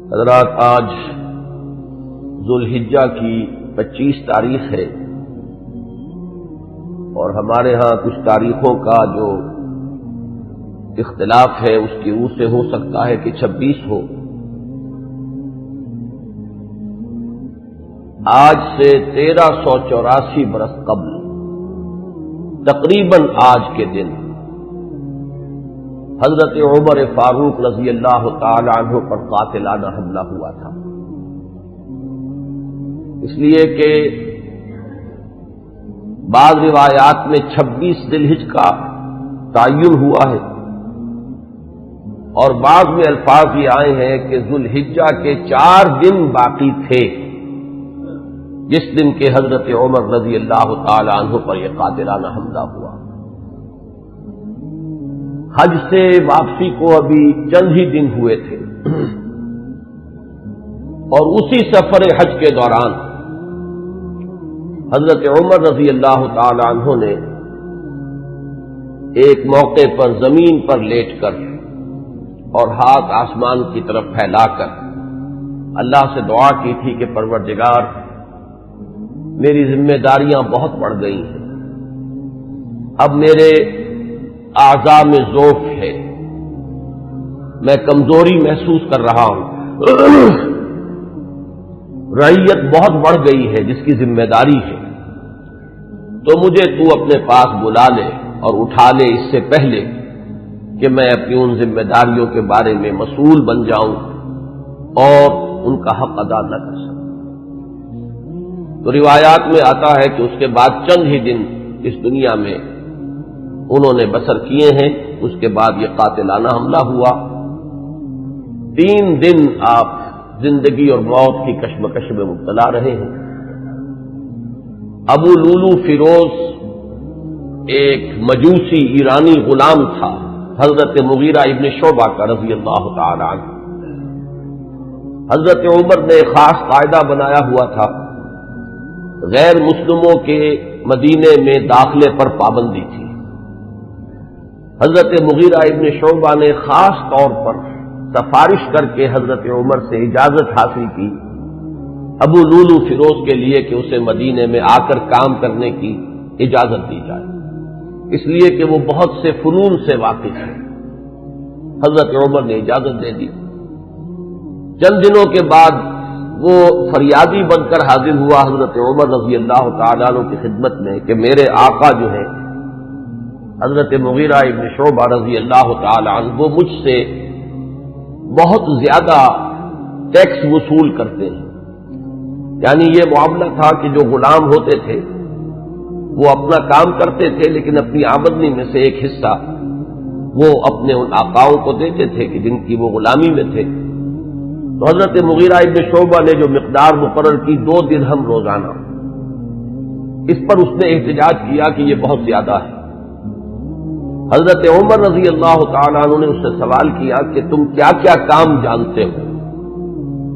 حضرات، آج ذوالحجہ کی 25 تاریخ ہے اور ہمارے ہاں کچھ تاریخوں کا جو اختلاف ہے اس کی روح سے ہو سکتا ہے کہ 26 ہو۔ آج سے 1384 برس قبل تقریباً آج کے دن حضرت عمر فاروق رضی اللہ تعالی عنہ پر قاتلانہ حملہ ہوا تھا، اس لیے کہ بعض روایات میں 26 ذی الحجہ کا تعین ہوا ہے اور بعض میں الفاظ یہ آئے ہیں کہ ذوالحجہ کے 4 دن باقی تھے جس دن کے حضرت عمر رضی اللہ تعالی عنہ پر یہ قاتلانہ حملہ ہوا۔ حج سے واپسی کو ابھی چند ہی دن ہوئے تھے اور اسی سفر حج کے دوران حضرت عمر رضی اللہ تعالی عنہ نے ایک موقع پر زمین پر لیٹ کر اور ہاتھ آسمان کی طرف پھیلا کر اللہ سے دعا کی تھی کہ پروردگار، میری ذمہ داریاں بہت بڑھ گئی ہیں، اب میرے اعضاء میں ضعف ہے، میں کمزوری محسوس کر رہا ہوں، رعیت بہت بڑھ گئی ہے جس کی ذمہ داری ہے، تو مجھے تو اپنے پاس بلا لے اور اٹھا لے اس سے پہلے کہ میں اپنی ان ذمہ داریوں کے بارے میں مسئول بن جاؤں اور ان کا حق ادا نہ کر سکوں۔ تو روایات میں آتا ہے کہ اس کے بعد چند ہی دن اس دنیا میں انہوں نے بسر کیے ہیں، اس کے بعد یہ قاتلانہ حملہ ہوا۔ 3 دن آپ زندگی اور موت کی کشمکش میں مبتلا رہے ہیں۔ ابو لولو فیروز ایک مجوسی ایرانی غلام تھا، حضرت مغیرہ ابن شعبہ کا رضی اللہ تعالی عنہ۔ حضرت عمر نے خاص قاعدہ بنایا ہوا تھا، غیر مسلموں کے مدینے میں داخلے پر پابندی تھی۔ حضرت مغیرہ ابن شعبہ نے خاص طور پر سفارش کر کے حضرت عمر سے اجازت حاصل کی ابو لولو فیروز کے لیے کہ اسے مدینے میں آ کر کام کرنے کی اجازت دی جائے، اس لیے کہ وہ بہت سے فنون سے واقف ہے۔ حضرت عمر نے اجازت دے دی۔ چند دنوں کے بعد وہ فریادی بن کر حاضر ہوا حضرت عمر رضی اللہ تعالیٰ عنہ کی خدمت میں کہ میرے آقا جو ہیں حضرت مغیرہ ابن شعبہ رضی اللہ تعالی عنہ، وہ مجھ سے بہت زیادہ ٹیکس وصول کرتے ہیں۔ یعنی یہ معاملہ تھا کہ جو غلام ہوتے تھے وہ اپنا کام کرتے تھے لیکن اپنی آمدنی میں سے ایک حصہ وہ اپنے ان آقاؤں کو دیتے تھے کہ جن کی وہ غلامی میں تھے۔ تو حضرت مغیرہ ابن شعبہ نے جو مقدار مقرر کی 2 درہم روزانہ، اس پر اس نے احتجاج کیا کہ یہ بہت زیادہ ہے۔ حضرت عمر رضی اللہ تعالیٰ عنہ نے اس سے سوال کیا کہ تم کیا کیا کام جانتے ہو؟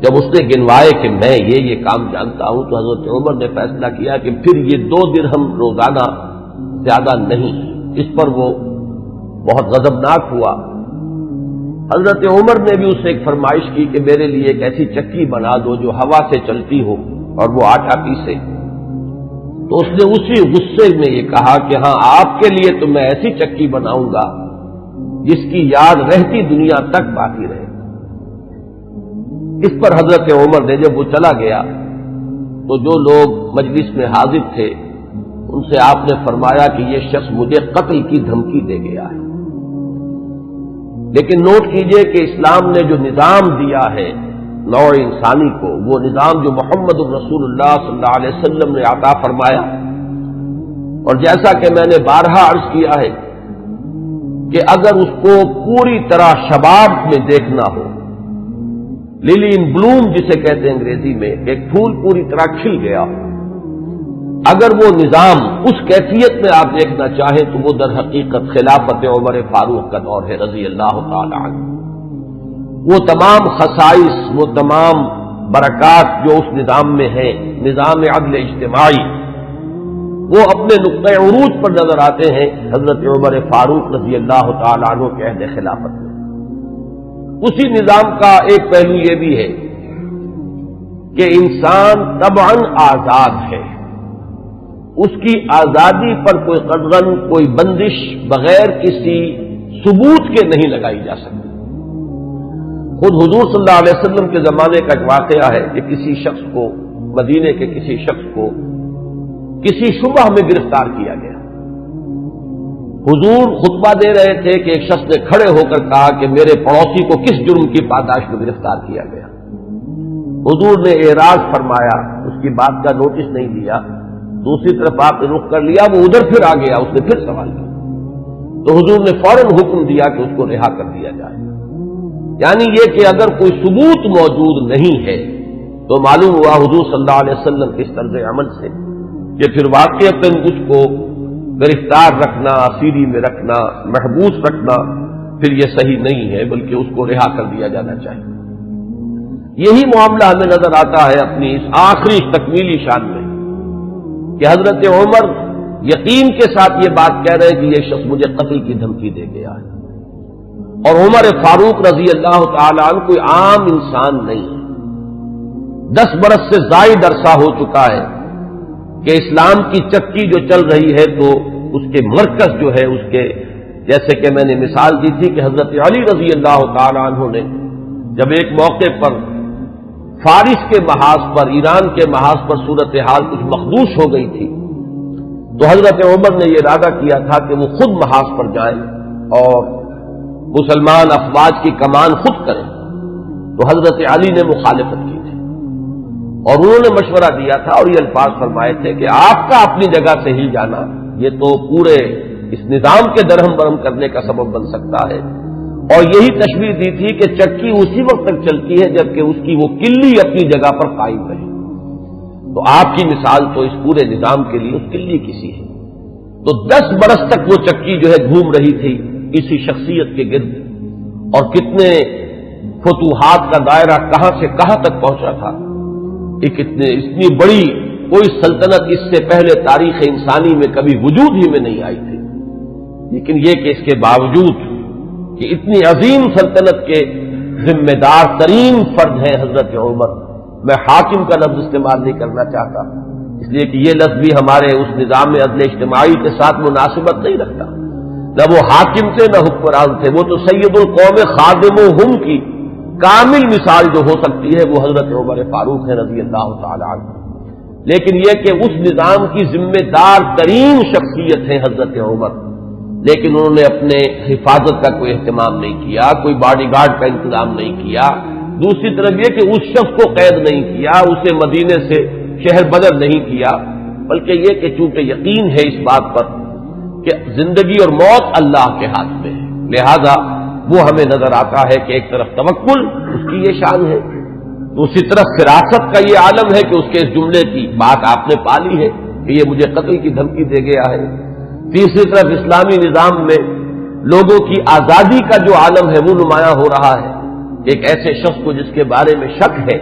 جب اس نے گنوائے کہ میں یہ کام جانتا ہوں تو حضرت عمر نے فیصلہ کیا کہ پھر یہ 2 درہم روزانہ زیادہ نہیں۔ اس پر وہ بہت غضبناک ہوا۔ حضرت عمر نے بھی اس سے ایک فرمائش کی کہ میرے لیے ایک ایسی چکی بنا دو جو ہوا سے چلتی ہو اور وہ آٹا پیسے۔ تو اس نے اسی غصے میں یہ کہا کہ ہاں، آپ کے لیے تو میں ایسی چکی بناؤں گا جس کی یاد رہتی دنیا تک باقی رہے۔ اس پر حضرت عمر نے جب وہ چلا گیا تو جو لوگ مجلس میں حاضر تھے ان سے آپ نے فرمایا کہ یہ شخص مجھے قتل کی دھمکی دے گیا ہے۔ لیکن نوٹ کیجئے کہ اسلام نے جو نظام دیا ہے نوع انسانی کو، وہ نظام جو محمد رسول اللہ صلی اللہ علیہ وسلم نے عطا فرمایا، اور جیسا کہ میں نے بارہا عرض کیا ہے کہ اگر اس کو پوری طرح شباب میں دیکھنا ہو، للی ان بلوم جسے کہتے ہیں انگریزی میں، ایک پھول پوری طرح کھل گیا ہو، اگر وہ نظام اس کیفیت میں آپ دیکھنا چاہیں تو وہ در حقیقت خلافت عمر فاروق کا دور ہے رضی اللہ تعالی عنہ۔ وہ تمام خصائص، وہ تمام برکات جو اس نظام میں ہیں، نظام عدل اجتماعی، وہ اپنے نقطۂ عروج پر نظر آتے ہیں حضرت عمر فاروق رضی اللہ تعالی عنہ کے عہد خلافت میں۔ اسی نظام کا ایک پہلو یہ بھی ہے کہ انسان طبعاً آزاد ہے، اس کی آزادی پر کوئی قدغن، کوئی بندش بغیر کسی ثبوت کے نہیں لگائی جا سکتی۔ خود حضور صلی اللہ علیہ وسلم کے زمانے کا ایک واقعہ ہے کہ کسی شخص کو، مدینے کے کسی شخص کو کسی شبہ میں گرفتار کیا گیا۔ حضور خطبہ دے رہے تھے کہ ایک شخص نے کھڑے ہو کر کہا کہ میرے پڑوسی کو کس جرم کی پاداش میں گرفتار کیا گیا۔ حضور نے اعراض فرمایا، اس کی بات کا نوٹس نہیں لیا، دوسری طرف آپ نے رخ کر لیا، وہ ادھر پھر آ گیا، اس نے پھر سوال کیا تو حضور نے فوراً حکم دیا کہ اس کو رہا کر دیا جائے۔ یعنی یہ کہ اگر کوئی ثبوت موجود نہیں ہے تو معلوم ہوا حضور صلی اللہ علیہ وسلم کے اس طرز عمل سے کہ پھر واقعتاً اس کو گرفتار رکھنا، اسیری میں رکھنا، محبوس رکھنا پھر یہ صحیح نہیں ہے، بلکہ اس کو رہا کر دیا جانا چاہیے۔ یہی معاملہ ہمیں نظر آتا ہے اپنی اس آخری تکمیلی شان میں کہ حضرت عمر یقین کے ساتھ یہ بات کہہ رہے کہ یہ شخص مجھے قتل کی دھمکی دے گیا ہے، اور عمر فاروق رضی اللہ تعالی عنہ کوئی عام انسان نہیں ہے۔ 10 برس سے زائد عرصہ ہو چکا ہے کہ اسلام کی چکی جو چل رہی ہے تو اس کے مرکز جو ہے اس کے، جیسے کہ میں نے مثال دی تھی کہ حضرت علی رضی اللہ تعالی عنہ نے جب ایک موقع پر فارس کے محاذ پر، ایران کے محاذ پر صورتحال کچھ مخدوش ہو گئی تھی تو حضرت عمر نے یہ ارادہ کیا تھا کہ وہ خود محاذ پر جائیں اور مسلمان افواج کی کمان خود کریں، تو حضرت علی نے مخالفت کی تھی اور انہوں نے مشورہ دیا تھا اور یہ الفاظ فرمائے تھے کہ آپ کا اپنی جگہ سے ہل جانا یہ تو پورے اس نظام کے درہم برہم کرنے کا سبب بن سکتا ہے، اور یہی تشبیہ دی تھی کہ چکی اسی وقت تک چلتی ہے جبکہ اس کی وہ کلی اپنی جگہ پر قائم رہے، تو آپ کی مثال تو اس پورے نظام کے لیے اس کلی کسی ہے۔ تو 10 برس تک وہ چکی جو ہے گھوم رہی تھی اسی شخصیت کے گرد، اور کتنے فتوحات کا دائرہ کہاں سے کہاں تک پہنچا تھا، اتنی بڑی کوئی سلطنت اس سے پہلے تاریخ انسانی میں کبھی وجود ہی میں نہیں آئی تھی، لیکن یہ کہ اس کے باوجود کہ اتنی عظیم سلطنت کے ذمہ دار ترین فرد ہیں حضرت عمر، میں حاکم کا لفظ استعمال نہیں کرنا چاہتا اس لیے کہ یہ لفظ بھی ہمارے اس نظام عدل اجتماعی کے ساتھ مناسبت نہیں رکھتا، نہ وہ حاکم تھے نہ حکمران تھے، وہ تو سید القوم خادمہم کی کامل مثال جو ہو سکتی ہے وہ حضرت عمر فاروق ہے رضی اللہ تعالی عنہ، لیکن یہ کہ اس نظام کی ذمہ دار ترین شخصیت ہے حضرت عمر، لیکن انہوں نے اپنے حفاظت کا کوئی اہتمام نہیں کیا، کوئی باڈی گارڈ کا انتظام نہیں کیا، دوسری طرف یہ کہ اس شخص کو قید نہیں کیا، اسے مدینے سے شہر بدر نہیں کیا، بلکہ یہ کہ چونکہ یقین ہے اس بات پر کہ زندگی اور موت اللہ کے ہاتھ میں ہے، لہذا وہ ہمیں نظر آتا ہے کہ ایک طرف توکل اس کی یہ شان ہے، دوسری طرف فراست کا یہ عالم ہے کہ اس کے اس جملے کی بات آپ نے پالی ہے کہ یہ مجھے قتل کی دھمکی دے گیا ہے، تیسری طرف اسلامی نظام میں لوگوں کی آزادی کا جو عالم ہے وہ نمایاں ہو رہا ہے، ایک ایسے شخص کو جس کے بارے میں شک ہے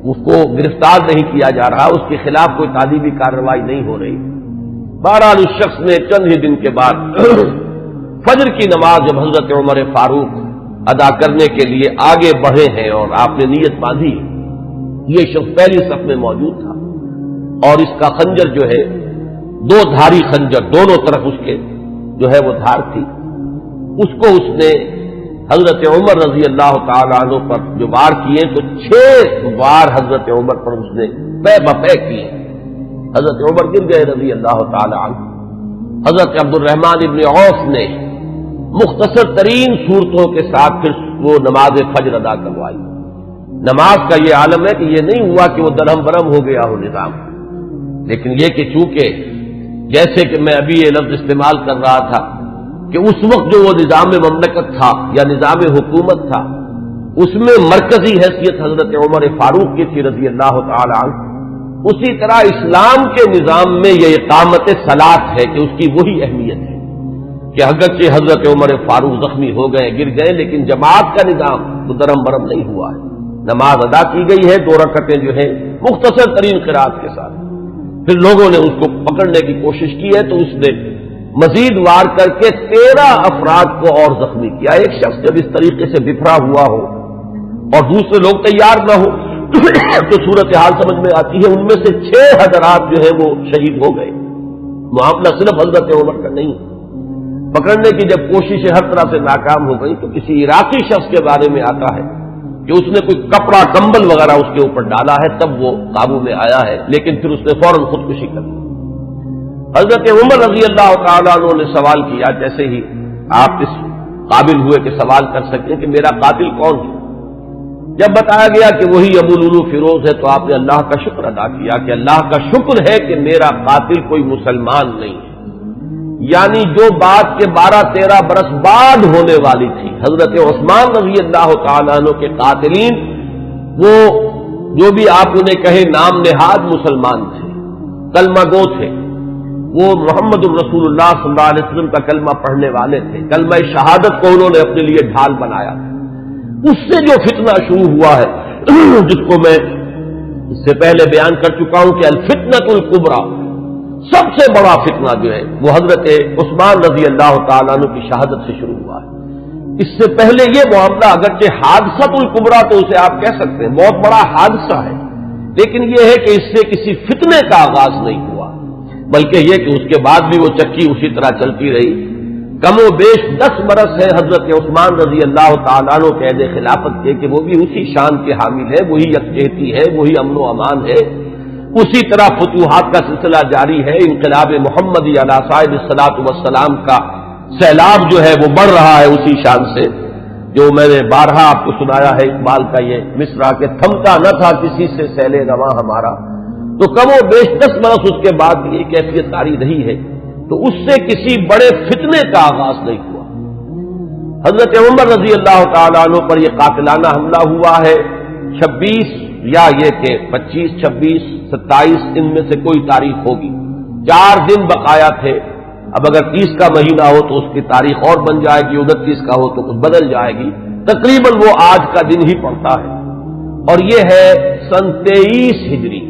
اس کو گرفتار نہیں کیا جا رہا، اس کے خلاف کوئی تعدیبی کارروائی نہیں ہو رہی۔ بہرحال اس شخص نے چند ہی دن کے بعد فجر کی نماز جب حضرت عمر فاروق ادا کرنے کے لیے آگے بڑھے ہیں اور آپ نے نیت باندھی، یہ شخص پہلی صف میں موجود تھا اور اس کا خنجر جو ہے 2 دھاری خنجر، دونوں طرف اس کے جو ہے وہ دھار تھی، اس کو اس نے حضرت عمر رضی اللہ تعالی عنہ پر جو وار کیے تو 6 وار حضرت عمر پر اس نے پے بپے کیے، حضرت عمر گر گئے رضی اللہ تعالی عنہ۔ حضرت عبد الرحمن ابن عوف نے مختصر ترین صورتوں کے ساتھ پھر وہ نماز فجر ادا کروائی۔ نماز کا یہ عالم ہے کہ یہ نہیں ہوا کہ وہ درہم برہم ہو گیا ہو نظام، لیکن یہ کہ چونکہ جیسے کہ میں ابھی یہ لفظ استعمال کر رہا تھا کہ اس وقت جو وہ نظام مملکت تھا یا نظام حکومت تھا اس میں مرکزی حیثیت حضرت عمر فاروق کی تھی رضی اللہ تعالی عنہ، اسی طرح اسلام کے نظام میں یہ اقامت صلاۃ ہے کہ اس کی وہی اہمیت ہے کہ اگرچہ حضرت عمر فاروق زخمی ہو گئے، گر گئے، لیکن جماعت کا نظام تو درہم برہم نہیں ہوا ہے، نماز ادا کی گئی ہے 2 رکعتیں جو ہیں مختصر ترین قرات کے ساتھ۔ پھر لوگوں نے اس کو پکڑنے کی کوشش کی ہے تو اس نے مزید وار کر کے 13 افراد کو اور زخمی کیا۔ ایک شخص جب اس طریقے سے بکھرا ہوا ہو اور دوسرے لوگ تیار نہ ہو تو صورتحال سمجھ میں آتی ہے۔ ان میں سے 6 حضرات جو ہے وہ شہید ہو گئے۔ معاملہ صرف حضرت عمر کا نہیں، پکڑنے کی جب کوششیں ہر طرح سے ناکام ہو گئی تو کسی عراقی شخص کے بارے میں آتا ہے کہ اس نے کوئی کپڑا کمبل وغیرہ اس کے اوپر ڈالا ہے، تب وہ قابو میں آیا ہے، لیکن پھر اس نے فوراً خودکشی کر لی۔ حضرت عمر رضی اللہ تعالیٰ عنہ نے سوال کیا، جیسے ہی آپ اس قابل ہوئے کہ سوال کر سکیں کہ میرا قاتل کون ہے، جب بتایا گیا کہ وہی ابو لولو فیروز ہے تو آپ نے اللہ کا شکر ادا کیا کہ اللہ کا شکر ہے کہ میرا قاتل کوئی مسلمان نہیں ہے، یعنی جو بات کے 12-13 برس بعد ہونے والی تھی۔ حضرت عثمان رضی اللہ تعالیٰ عنہ کے قاتلین وہ جو بھی آپ انہیں کہے نام نہاد مسلمان تھے، کلمہ گو تھے، وہ محمد الرسول اللہ صلی اللہ علیہ وسلم کا کلمہ پڑھنے والے تھے، کلمہ شہادت کو انہوں نے اپنے لیے ڈھال بنایا۔ اس سے جو فتنہ شروع ہوا ہے جس کو میں اس سے پہلے بیان کر چکا ہوں کہ الفتنۃ الکبریٰ، سب سے بڑا فتنہ جو ہے وہ حضرت عثمان رضی اللہ تعالیٰ عنہ کی شہادت سے شروع ہوا ہے۔ اس سے پہلے یہ معاملہ اگرچہ حادثۃ الکبریٰ تو اسے آپ کہہ سکتے ہیں، بہت بڑا حادثہ ہے، لیکن یہ ہے کہ اس سے کسی فتنے کا آغاز نہیں ہوا، بلکہ یہ کہ اس کے بعد بھی وہ چکی اسی طرح چلتی رہی۔ کم و بیش 10 برس ہے حضرت عثمان رضی اللہ تعالیٰ عنہ کے عہد خلافت کے کہ وہ بھی اسی شان کے حامل ہے، وہی یکجہتی ہے، وہی امن و امان ہے، اسی طرح فتوحات کا سلسلہ جاری ہے، انقلاب محمدی علی صاحب الصلاۃ والسلام کا سیلاب جو ہے وہ بڑھ رہا ہے اسی شان سے، جو میں نے بارہا آپ کو سنایا ہے اقبال کا یہ مصرع کہ تھمتا نہ تھا کسی سے سیل رواں ہمارا، تو کم و بیش 10 برس اس کے بعد یہ کیفیت جاری رہی ہے، تو اس سے کسی بڑے فتنے کا آغاز نہیں ہوا۔ حضرت عمر رضی اللہ تعالیٰ عنہ پر یہ قاتلانہ حملہ ہوا ہے 26 یا یہ کہ 25، 26، 27 ان میں سے کوئی تاریخ ہوگی، 4 دن بقایا تھے۔ اب اگر 30 کا مہینہ ہو تو اس کی تاریخ اور بن جائے گی، 29 کا ہو تو کچھ بدل جائے گی، تقریباً وہ آج کا دن ہی پڑتا ہے، اور یہ ہے سن 23 ہجری۔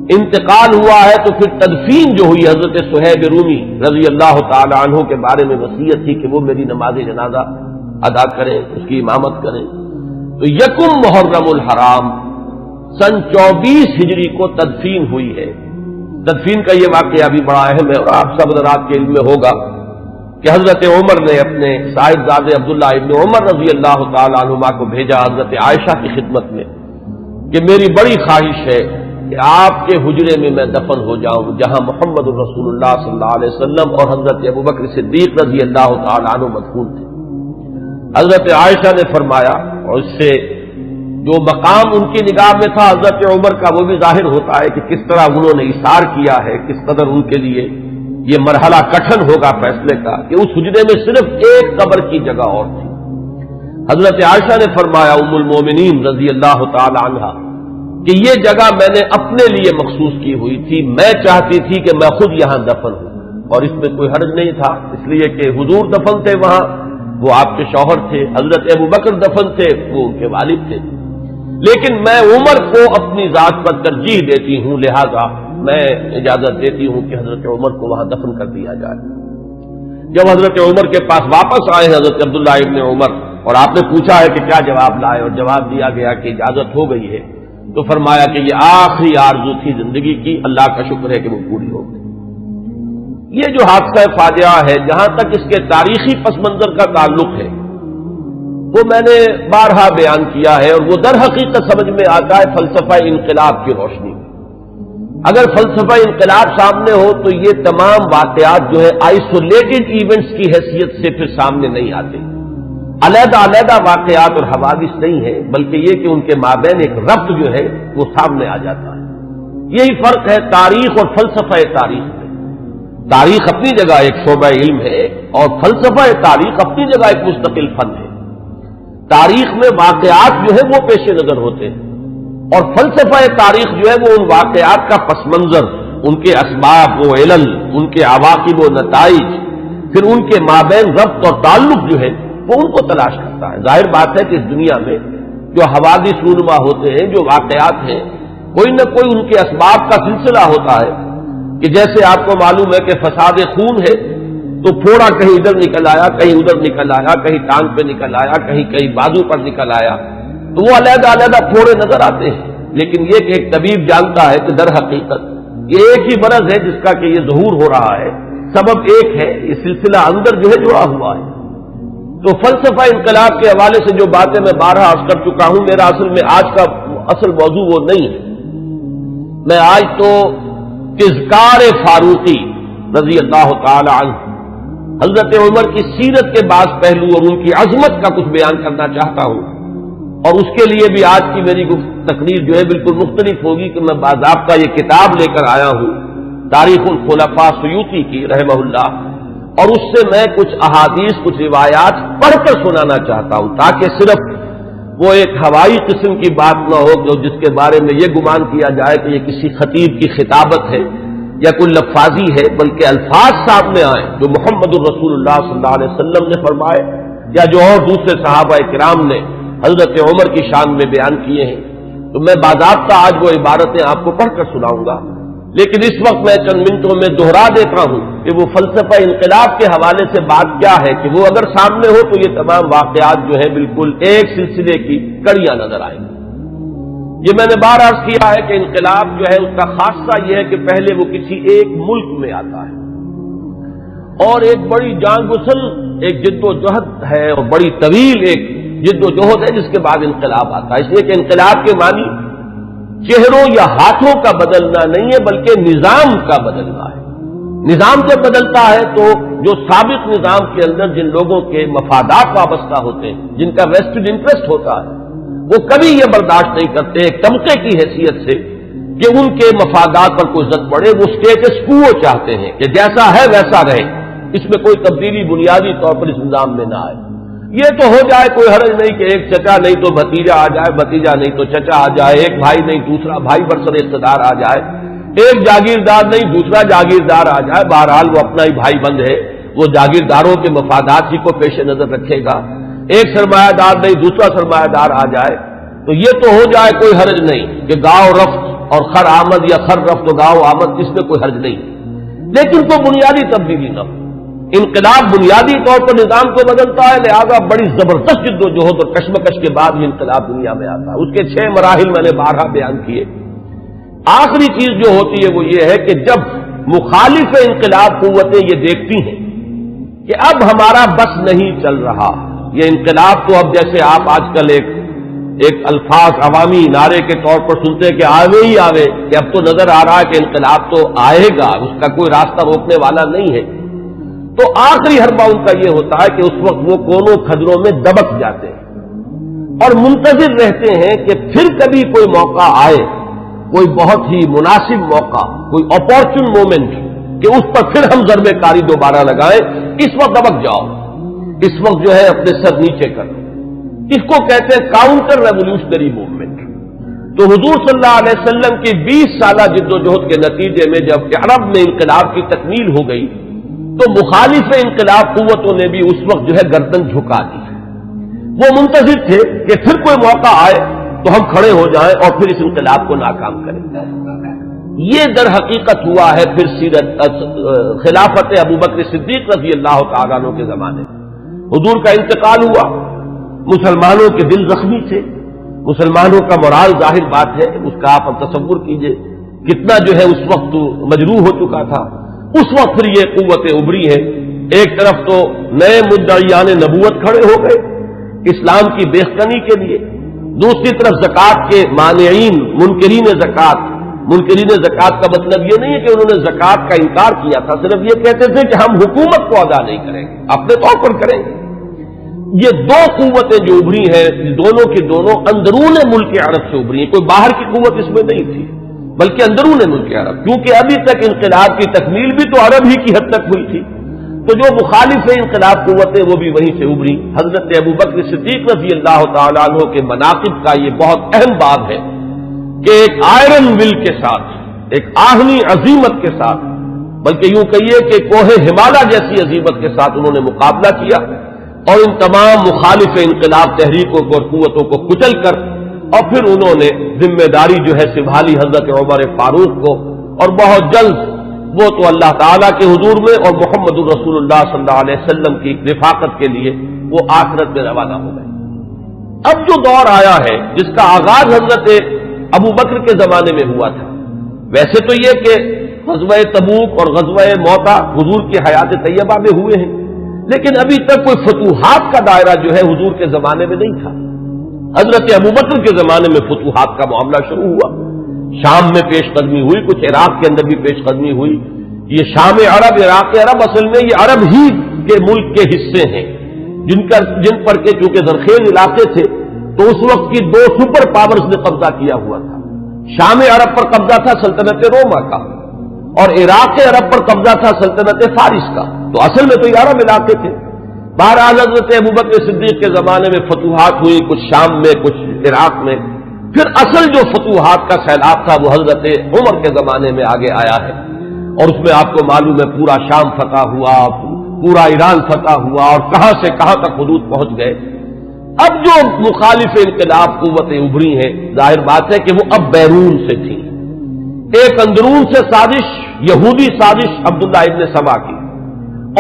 انتقال ہوا ہے تو پھر تدفین جو ہوئی حضرت صہیب رومی رضی اللہ تعالی عنہ کے بارے میں وصیت تھی کہ وہ میری نماز جنازہ ادا کریں، اس کی امامت کریں، تو یکم محرم الحرام سن 24 ہجری کو تدفین ہوئی ہے۔ تدفین کا یہ واقعہ بھی بڑا اہم ہے، اور آپ سب حضرات کے علم میں ہوگا کہ حضرت عمر نے اپنے صاحبزادے عبداللہ ابن عمر رضی اللہ تعالی عنہما کو بھیجا حضرت عائشہ کی خدمت میں کہ میری بڑی خواہش ہے کہ آپ کے حجرے میں میں دفن ہو جاؤں جہاں محمد الرسول اللہ صلی اللہ علیہ وسلم اور حضرت ابوبکر صدیق رضی اللہ تعالی عنہ مدفون تھے۔ حضرت عائشہ نے فرمایا، اور اس سے جو مقام ان کی نگاہ میں تھا حضرت عمر کا وہ بھی ظاہر ہوتا ہے کہ کس طرح انہوں نے اثار کیا ہے، کس قدر ان کے لیے یہ مرحلہ کٹھن ہوگا فیصلے کا کہ اس حجرے میں صرف ایک قبر کی جگہ اور تھی۔ حضرت عائشہ نے فرمایا ام المومنین رضی اللہ تعالی عنہا کہ یہ جگہ میں نے اپنے لیے مخصوص کی ہوئی تھی، میں چاہتی تھی کہ میں خود یہاں دفن ہوں، اور اس میں کوئی حرج نہیں تھا، اس لیے کہ حضور دفن تھے وہاں، وہ آپ کے شوہر تھے، حضرت ابوبکر دفن تھے، وہ ان کے والد تھے، لیکن میں عمر کو اپنی ذات پر ترجیح دیتی ہوں، لہذا میں اجازت دیتی ہوں کہ حضرت عمر کو وہاں دفن کر دیا جائے۔ جب حضرت عمر کے پاس واپس آئے حضرت عبداللہ ابن عمر اور آپ نے پوچھا ہے کہ کیا جواب لائے، اور جواب دیا گیا کہ اجازت ہو گئی ہے، تو فرمایا کہ یہ آخری آرزو تھی زندگی کی، اللہ کا شکر ہے کہ وہ پوری ہو گئی۔ یہ جو حادثہ فاجعہ ہے، جہاں تک اس کے تاریخی پس منظر کا تعلق ہے وہ میں نے بارہا بیان کیا ہے، اور وہ در حقیقت سمجھ میں آتا ہے فلسفہ انقلاب کی روشنی میں۔ اگر فلسفہ انقلاب سامنے ہو تو یہ تمام واقعات جو ہے آئسولیٹڈ ایونٹس کی حیثیت سے پھر سامنے نہیں آتے، علیحدہ علیحدہ واقعات اور حوادث نہیں ہے، بلکہ یہ کہ ان کے مابین ایک ربط جو ہے وہ سامنے آ جاتا ہے۔ یہی فرق ہے تاریخ اور فلسفہ تاریخ میں۔ تاریخ اپنی جگہ ایک شعبہ علم ہے، اور فلسفہ تاریخ اپنی جگہ ایک مستقل فن ہے۔ تاریخ میں واقعات جو ہے وہ پیش نظر ہوتے ہیں، اور فلسفہ تاریخ جو ہے وہ ان واقعات کا پس منظر، ان کے اسباب و علل، ان کے عواقب و نتائج، پھر ان کے مابین ربط اور تعلق جو ہے وہ ان کو تلاش کرتا ہے۔ ظاہر بات ہے کہ اس دنیا میں جو حوادث رونما ہوتے ہیں، جو واقعات ہیں، کوئی نہ کوئی ان کے اسباب کا سلسلہ ہوتا ہے، کہ جیسے آپ کو معلوم ہے کہ فساد خون ہے تو پھوڑا کہیں ادھر نکل آیا، کہیں ادھر نکل آیا، کہیں ٹانگ پہ نکل آیا، کہیں بازو پر نکل آیا، تو وہ علیحدہ علیحدہ پھوڑے نظر آتے ہیں، لیکن یہ کہ ایک طبیب جانتا ہے کہ در حقیقت یہ ایک ہی مرض ہے جس کا کہ یہ ظہور ہو رہا ہے، سبب ایک ہے، یہ سلسلہ اندر جو ہے جڑا ہوا ہے۔ تو فلسفہ انقلاب کے حوالے سے جو باتیں میں بارہا عرض کر چکا ہوں، میرا اصل میں آج کا اصل موضوع وہ نہیں ہے۔ میں آج تو اذکار فاروقی رضی اللہ تعالی عنہ، حضرت عمر کی سیرت کے بعض پہلو اور ان کی عظمت کا کچھ بیان کرنا چاہتا ہوں، اور اس کے لیے بھی آج کی میری تقریر جو ہے بالکل مختلف ہوگی کہ میں باضابطہ یہ کتاب لے کر آیا ہوں تاریخ الخلفاء سیوطی کی رحمہ اللہ، اور اس سے میں کچھ احادیث، کچھ روایات پڑھ کر سنانا چاہتا ہوں، تاکہ صرف وہ ایک ہوائی قسم کی بات نہ ہو جو جس کے بارے میں یہ گمان کیا جائے کہ یہ کسی خطیب کی خطابت ہے یا کوئی لفاظی ہے، بلکہ الفاظ سامنے آئیں جو محمد الرسول اللہ صلی اللہ علیہ وسلم نے فرمائے یا جو اور دوسرے صحابہ کرام نے حضرت عمر کی شان میں بیان کیے ہیں۔ تو میں باضابطہ آج وہ عبارتیں آپ کو پڑھ کر سناؤں گا، لیکن اس وقت میں چند منٹوں میں دوہرا دیتا ہوں کہ وہ فلسفہ انقلاب کے حوالے سے بات کیا ہے کہ وہ اگر سامنے ہو تو یہ تمام واقعات جو ہیں بالکل ایک سلسلے کی کڑیاں نظر آئیں گی۔ یہ میں نے بار عرض کیا ہے کہ انقلاب جو ہے اس کا خاصہ یہ ہے کہ پہلے وہ کسی ایک ملک میں آتا ہے اور ایک بڑی جان گسل ایک جد و جہد ہے اور بڑی طویل ایک جد و جہد ہے جس کے بعد انقلاب آتا ہے، اس لیے کہ انقلاب کے معنی چہروں یا ہاتھوں کا بدلنا نہیں ہے بلکہ نظام کا بدلنا ہے۔ نظام جب بدلتا ہے تو جو سابق نظام کے اندر جن لوگوں کے مفادات وابستہ ہوتے ہیں، جن کا ویسٹڈ انٹرسٹ ہوتا ہے، وہ کبھی یہ برداشت نہیں کرتے ایک طبقے کی حیثیت سے کہ ان کے مفادات پر کوئی زد پڑے، وہ اسٹیٹس کو چاہتے ہیں کہ جیسا ہے ویسا رہے، اس میں کوئی تبدیلی بنیادی طور پر اس نظام میں نہ آئے۔ یہ تو ہو جائے کوئی حرج نہیں کہ ایک چچا نہیں تو بھتیجا آ جائے، بھتیجا نہیں تو چچا آ جائے، ایک بھائی نہیں دوسرا بھائی برسر اقتدار آ جائے، ایک جاگیردار نہیں دوسرا جاگیردار آ جائے، بہرحال وہ اپنا ہی بھائی بند ہے، وہ جاگیرداروں کے مفادات ہی کو پیش نظر رکھے گا، ایک سرمایہ دار نہیں دوسرا سرمایہ دار آ جائے، تو یہ تو ہو جائے کوئی حرج نہیں کہ گاؤں رفت اور خر آمد یا خر رفت و گاؤں آمد، اس میں کوئی حرج نہیں، لیکن کوئی بنیادی تبدیلی نہ ہو۔ انقلاب بنیادی طور پر نظام کو بدلتا ہے، لہذا بڑی زبردست جد و جہد اور کشمکش کے بعد یہ انقلاب دنیا میں آتا ہے۔ اس کے 6 مراحل میں نے بارہا بیان کیے۔ آخری چیز جو ہوتی ہے وہ یہ ہے کہ جب مخالف انقلاب قوتیں یہ دیکھتی ہیں کہ اب ہمارا بس نہیں چل رہا، یہ انقلاب تو اب جیسے آپ آج کل ایک الفاظ عوامی نعرے کے طور پر سنتے ہیں کہ آوے ہی آوے، کہ اب تو نظر آ رہا ہے کہ انقلاب تو آئے گا، اس کا کوئی راستہ روکنے والا نہیں ہے، تو آخری حربہ ان کا یہ ہوتا ہے کہ اس وقت وہ کونوں کھدروں میں دبک جاتے ہیں اور منتظر رہتے ہیں کہ پھر کبھی کوئی موقع آئے، کوئی بہت ہی مناسب موقع، کوئی اپارچن مومنٹ کہ اس پر پھر ہم ضربے کاری دوبارہ لگائیں، اس وقت دبک جاؤ، اس وقت جو ہے اپنے سر نیچے کرو۔ اس کو کہتے ہیں کاؤنٹر ریولیوشنری موومنٹ۔ تو حضور صلی اللہ علیہ وسلم کی 20 سالہ جد و جہد کے نتیجے میں جب عرب میں انقلاب کی تکمیل ہو گئی تو مخالف انقلاب قوتوں نے بھی اس وقت جو ہے گردن جھکا دی۔ وہ منتظر تھے کہ پھر کوئی موقع آئے تو ہم کھڑے ہو جائیں اور پھر اس انقلاب کو ناکام کریں۔ یہ در حقیقت ہوا ہے پھر خلافت ابوبکر صدیق رضی اللہ تعالیٰ عنہ کے زمانے میں۔ حضور کا انتقال ہوا، مسلمانوں کے دل زخمی تھے، مسلمانوں کا مورال ظاہر بات ہے، اس کا آپ تصور کیجئے کتنا جو ہے اس وقت مجروح ہو چکا تھا۔ اس وقت پھر یہ قوتیں ابری ہیں، ایک طرف تو نئے مدعیان نبوت کھڑے ہو گئے اسلام کی بیخکنی کے لیے، دوسری طرف زکوٰۃ کے مانعین منکرین زکوٰۃ۔ منکرین زکوٰۃ کا مطلب یہ نہیں ہے کہ انہوں نے زکوٰۃ کا انکار کیا تھا، صرف یہ کہتے تھے کہ ہم حکومت کو ادا نہیں کریں گے، اپنے طور پر کریں گے۔ یہ دو قوتیں جو ابری ہیں دونوں کی دونوں اندرون ملک عرب سے ابری ہیں، کوئی باہر کی قوت اس میں نہیں تھی بلکہ اندرون ملک عرب، کیونکہ ابھی تک انقلاب کی تکمیل بھی تو عرب ہی کی حد تک ہوئی تھی، تو جو مخالف انقلاب قوتیں وہ بھی وہیں سے ابری۔ حضرت ابوبکر صدیق رضی اللہ تعالیٰ عنہ کے مناقب کا یہ بہت اہم باب ہے کہ ایک آئرن ول کے ساتھ، ایک آہنی عظیمت کے ساتھ، بلکہ یوں کہیے کہ کوہ ہمالیہ جیسی عظیمت کے ساتھ انہوں نے مقابلہ کیا اور ان تمام مخالف انقلاب تحریکوں کو اور قوتوں کو کچل کر، اور پھر انہوں نے ذمہ داری جو ہے سنبھالی حضرت عمر فاروق کو، اور بہت جلد وہ تو اللہ تعالیٰ کے حضور میں اور محمد الرسول اللہ صلی اللہ علیہ وسلم کی رفاقت کے لیے وہ آخرت میں روانہ ہو گئے۔ اب جو دور آیا ہے جس کا آغاز حضرت ابو بکر کے زمانے میں ہوا تھا، ویسے تو یہ کہ غزوہ تبوک اور غزوہ موتا حضور کی حیات طیبہ میں ہوئے ہیں، لیکن ابھی تک کوئی فتوحات کا دائرہ جو ہے حضور کے زمانے میں نہیں تھا۔ حضرت ابو بکر کے زمانے میں فتوحات کا معاملہ شروع ہوا، شام میں پیش قدمی ہوئی، کچھ عراق کے اندر بھی پیش قدمی ہوئی۔ یہ شام عرب، عراق عرب، اصل میں یہ عرب ہی کے ملک کے حصے ہیں جن پر کے چونکہ زرخیز علاقے تھے تو اس وقت کی دو سپر پاورز نے قبضہ کیا ہوا تھا۔ شام عرب پر قبضہ تھا سلطنت روما کا، اور عراق عرب پر قبضہ تھا سلطنت فارس کا، تو اصل میں تو یہ عرب علاقے تھے۔ بہرحال حضرت ابوبکر صدیق کے زمانے میں فتوحات ہوئی، کچھ شام میں کچھ عراق میں۔ پھر اصل جو فتوحات کا سیلاب تھا وہ حضرت عمر کے زمانے میں آگے آیا ہے، اور اس میں آپ کو معلوم ہے پورا شام فتح ہوا، پورا ایران فتح ہوا، اور کہاں سے کہاں تک حدود پہنچ گئے۔ اب جو مخالف انقلاب قوتیں ابھری ہیں، ظاہر بات ہے کہ وہ اب بیرون سے تھی۔ ایک اندرون سے سازش، یہودی سازش عبداللہ ابن سبا کی،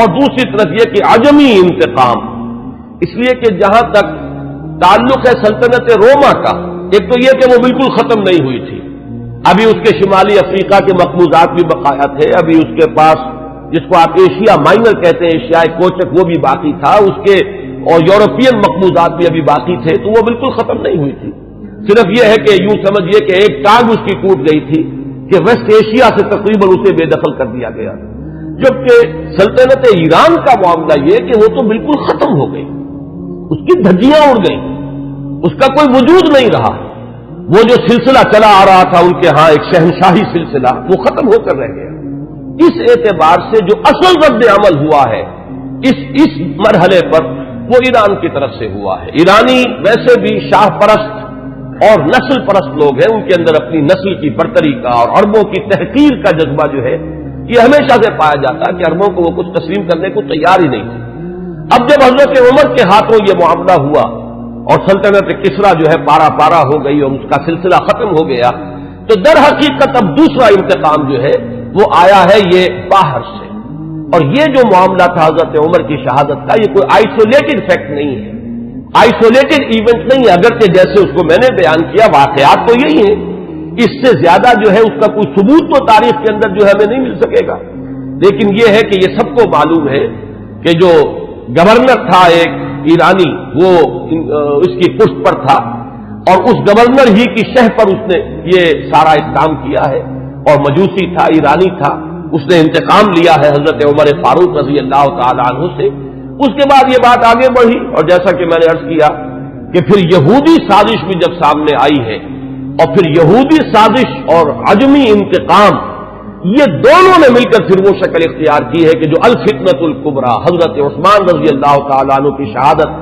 اور دوسری طرف یہ کہ عجمی انتقام، اس لیے کہ جہاں تک تعلق ہے سلطنت روما کا، ایک تو یہ کہ وہ بالکل ختم نہیں ہوئی تھی، ابھی اس کے شمالی افریقہ کے مقبوضات بھی بقایا تھے، ابھی اس کے پاس جس کو آپ ایشیا مائنر کہتے ہیں، ایشیائی کوچک، وہ بھی باقی تھا، اس کے اور یورپین مقبوضات بھی ابھی باقی تھے، تو وہ بالکل ختم نہیں ہوئی تھی۔ صرف یہ ہے کہ یوں سمجھیے کہ ایک ٹانگ اس کی ٹوٹ گئی تھی کہ ویسٹ ایشیا سے تقریباً اسے بے دخل کر دیا گیا، جبکہ سلطنت ایران کا معاملہ یہ کہ وہ تو بالکل ختم ہو گئی، اس کی دھجیاں اڑ گئیں، اس کا کوئی وجود نہیں رہا۔ وہ جو سلسلہ چلا آ رہا تھا ان کے ہاں ایک شہنشاہی سلسلہ، وہ ختم ہو کر رہ گیا۔ اس اعتبار سے جو اصل رد عمل ہوا ہے اس مرحلے پر وہ ایران کی طرف سے ہوا ہے۔ ایرانی ویسے بھی شاہ پرست اور نسل پرست لوگ ہیں، ان کے اندر اپنی نسل کی برتری کا اور عربوں کی تحقیر کا جذبہ جو ہے یہ ہمیشہ سے پایا جاتا ہے کہ عربوں کو وہ کچھ تسلیم کرنے کو تیار ہی نہیں تھی۔ اب جب حضرت عمر کے ہاتھوں یہ معاملہ ہوا اور سلطنت کسریٰ جو ہے پارا پارا ہو گئی اور اس کا سلسلہ ختم ہو گیا، تو در حقیقت اب دوسرا انتقام جو ہے وہ آیا ہے یہ باہر سے۔ اور یہ جو معاملہ تھا حضرت عمر کی شہادت کا، یہ کوئی آئسولیٹڈ فیکٹ نہیں ہے، آئسولیٹڈ ایونٹ نہیں ہے، اگرچہ جیسے اس کو میں نے بیان کیا واقعات تو یہی ہیں، اس سے زیادہ جو ہے اس کا کوئی ثبوت تو تاریخ کے اندر جو ہے ہمیں نہیں مل سکے گا، لیکن یہ ہے کہ یہ سب کو معلوم ہے کہ جو گورنر تھا ایک ایرانی، وہ اس کی پشت پر تھا، اور اس گورنر ہی کی شہ پر اس نے یہ سارا اقدام کیا ہے، اور مجوسی تھا، ایرانی تھا، اس نے انتقام لیا ہے حضرت عمر فاروق رضی اللہ تعالی عنہ سے۔ اس کے بعد یہ بات آگے بڑھی، اور جیسا کہ میں نے عرض کیا کہ پھر یہودی سازش بھی جب سامنے آئی ہے، اور پھر یہودی سازش اور عجمی انتقام، یہ دونوں نے مل کر پھر وہ شکل اختیار کی ہے کہ جو الفتنۃ الکبریٰ حضرت عثمان رضی اللہ تعالیٰ عنہ کی شہادت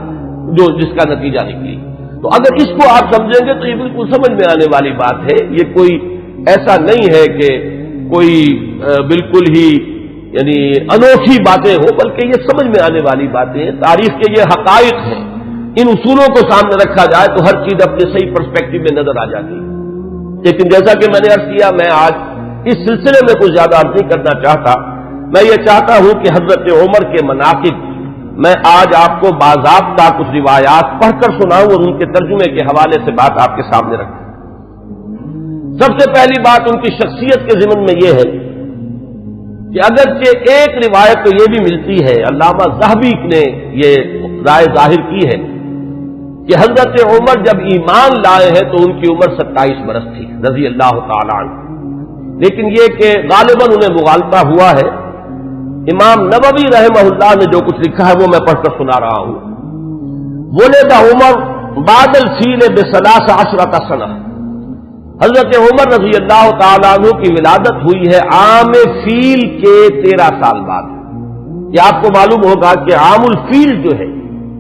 جو جس کا نتیجہ نکلی۔ تو اگر اس کو آپ سمجھیں گے تو یہ بالکل سمجھ میں آنے والی بات ہے، یہ کوئی ایسا نہیں ہے کہ کوئی بالکل ہی یعنی انوکھی باتیں ہو، بلکہ یہ سمجھ میں آنے والی باتیں ہیں، تاریخ کے یہ حقائق ہیں، ان اصولوں کو سامنے رکھا جائے تو ہر چیز اپنے صحیح پرسپیکٹو میں نظر آ جاتی ہے۔ لیکن جیسا کہ میں نے عرض کیا، میں آج اس سلسلے میں کچھ زیادہ عرض نہیں کرنا چاہتا، میں یہ چاہتا ہوں کہ حضرت عمر کے مناقب میں آج آپ کو باضابطہ کچھ روایات پڑھ کر سناؤں اور ان کے ترجمے کے حوالے سے بات آپ کے سامنے رکھوں۔ سب سے پہلی بات ان کی شخصیت کے ضمن میں یہ ہے کہ اگرچہ ایک روایت تو یہ بھی ملتی ہے، علامہ ذہبی نے یہ رائے ظاہر کی ہے کہ حضرت عمر جب ایمان لائے ہیں تو ان کی عمر 27 برس تھی رضی اللہ تعالی عنہ، لیکن یہ کہ غالباً انہیں مغالطہ ہوا ہے۔ امام نووی رحمہ اللہ نے جو کچھ لکھا ہے وہ میں پڑھ کر سنا رہا ہوں۔ ولد عمر بعد الفیل ب13 سنہ، حضرت عمر رضی اللہ تعالیٰ عنہ کی ولادت ہوئی ہے عام فیل کے 13 سال بعد۔ یہ آپ کو معلوم ہوگا کہ عام الفیل جو ہے،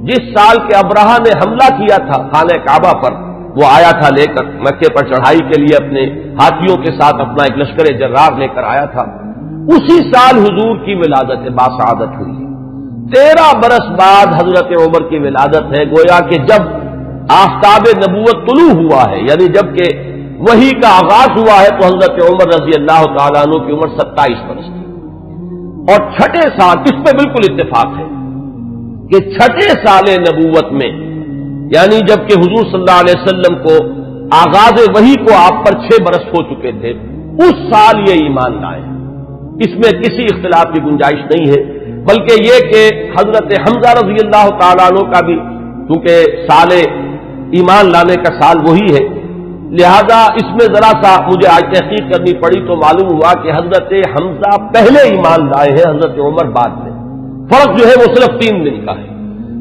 جس سال کے ابرہہ نے حملہ کیا تھا خانہ کعبہ پر، وہ آیا تھا لے کر مکے پر چڑھائی کے لیے، اپنے ہاتھیوں کے ساتھ اپنا ایک لشکر جرار لے کر آیا تھا، اسی سال حضور کی ولادت باسعادت ہوئی۔ 13 برس بعد حضرت عمر کی ولادت ہے، گویا کہ جب آفتاب نبوت طلوع ہوا ہے، یعنی جب کہ وحی کا آغاز ہوا ہے، تو حضرت عمر رضی اللہ تعالیٰ عنہ کی عمر 27 برس تھی۔ اور چھٹے سال، اس پہ بالکل اتفاق ہے کہ چھٹے سال نبوت میں، یعنی جبکہ حضور صلی اللہ علیہ وسلم کو آغاز وحی کو آپ پر 6 برس ہو چکے تھے، اس سال یہ ایمان لائے، اس میں کسی اختلاف کی گنجائش نہیں ہے، بلکہ یہ کہ حضرت حمزہ رضی اللہ تعالیٰ عنہ کا بھی کیونکہ سال ایمان لانے کا سال وہی ہے، لہذا اس میں ذرا سا مجھے آج تحقیق کرنی پڑی تو معلوم ہوا کہ حضرت حمزہ پہلے ایمان لائے ہیں، حضرت عمر بعد میں۔ فرق جو ہے وہ صرف 3 دن کا ہے،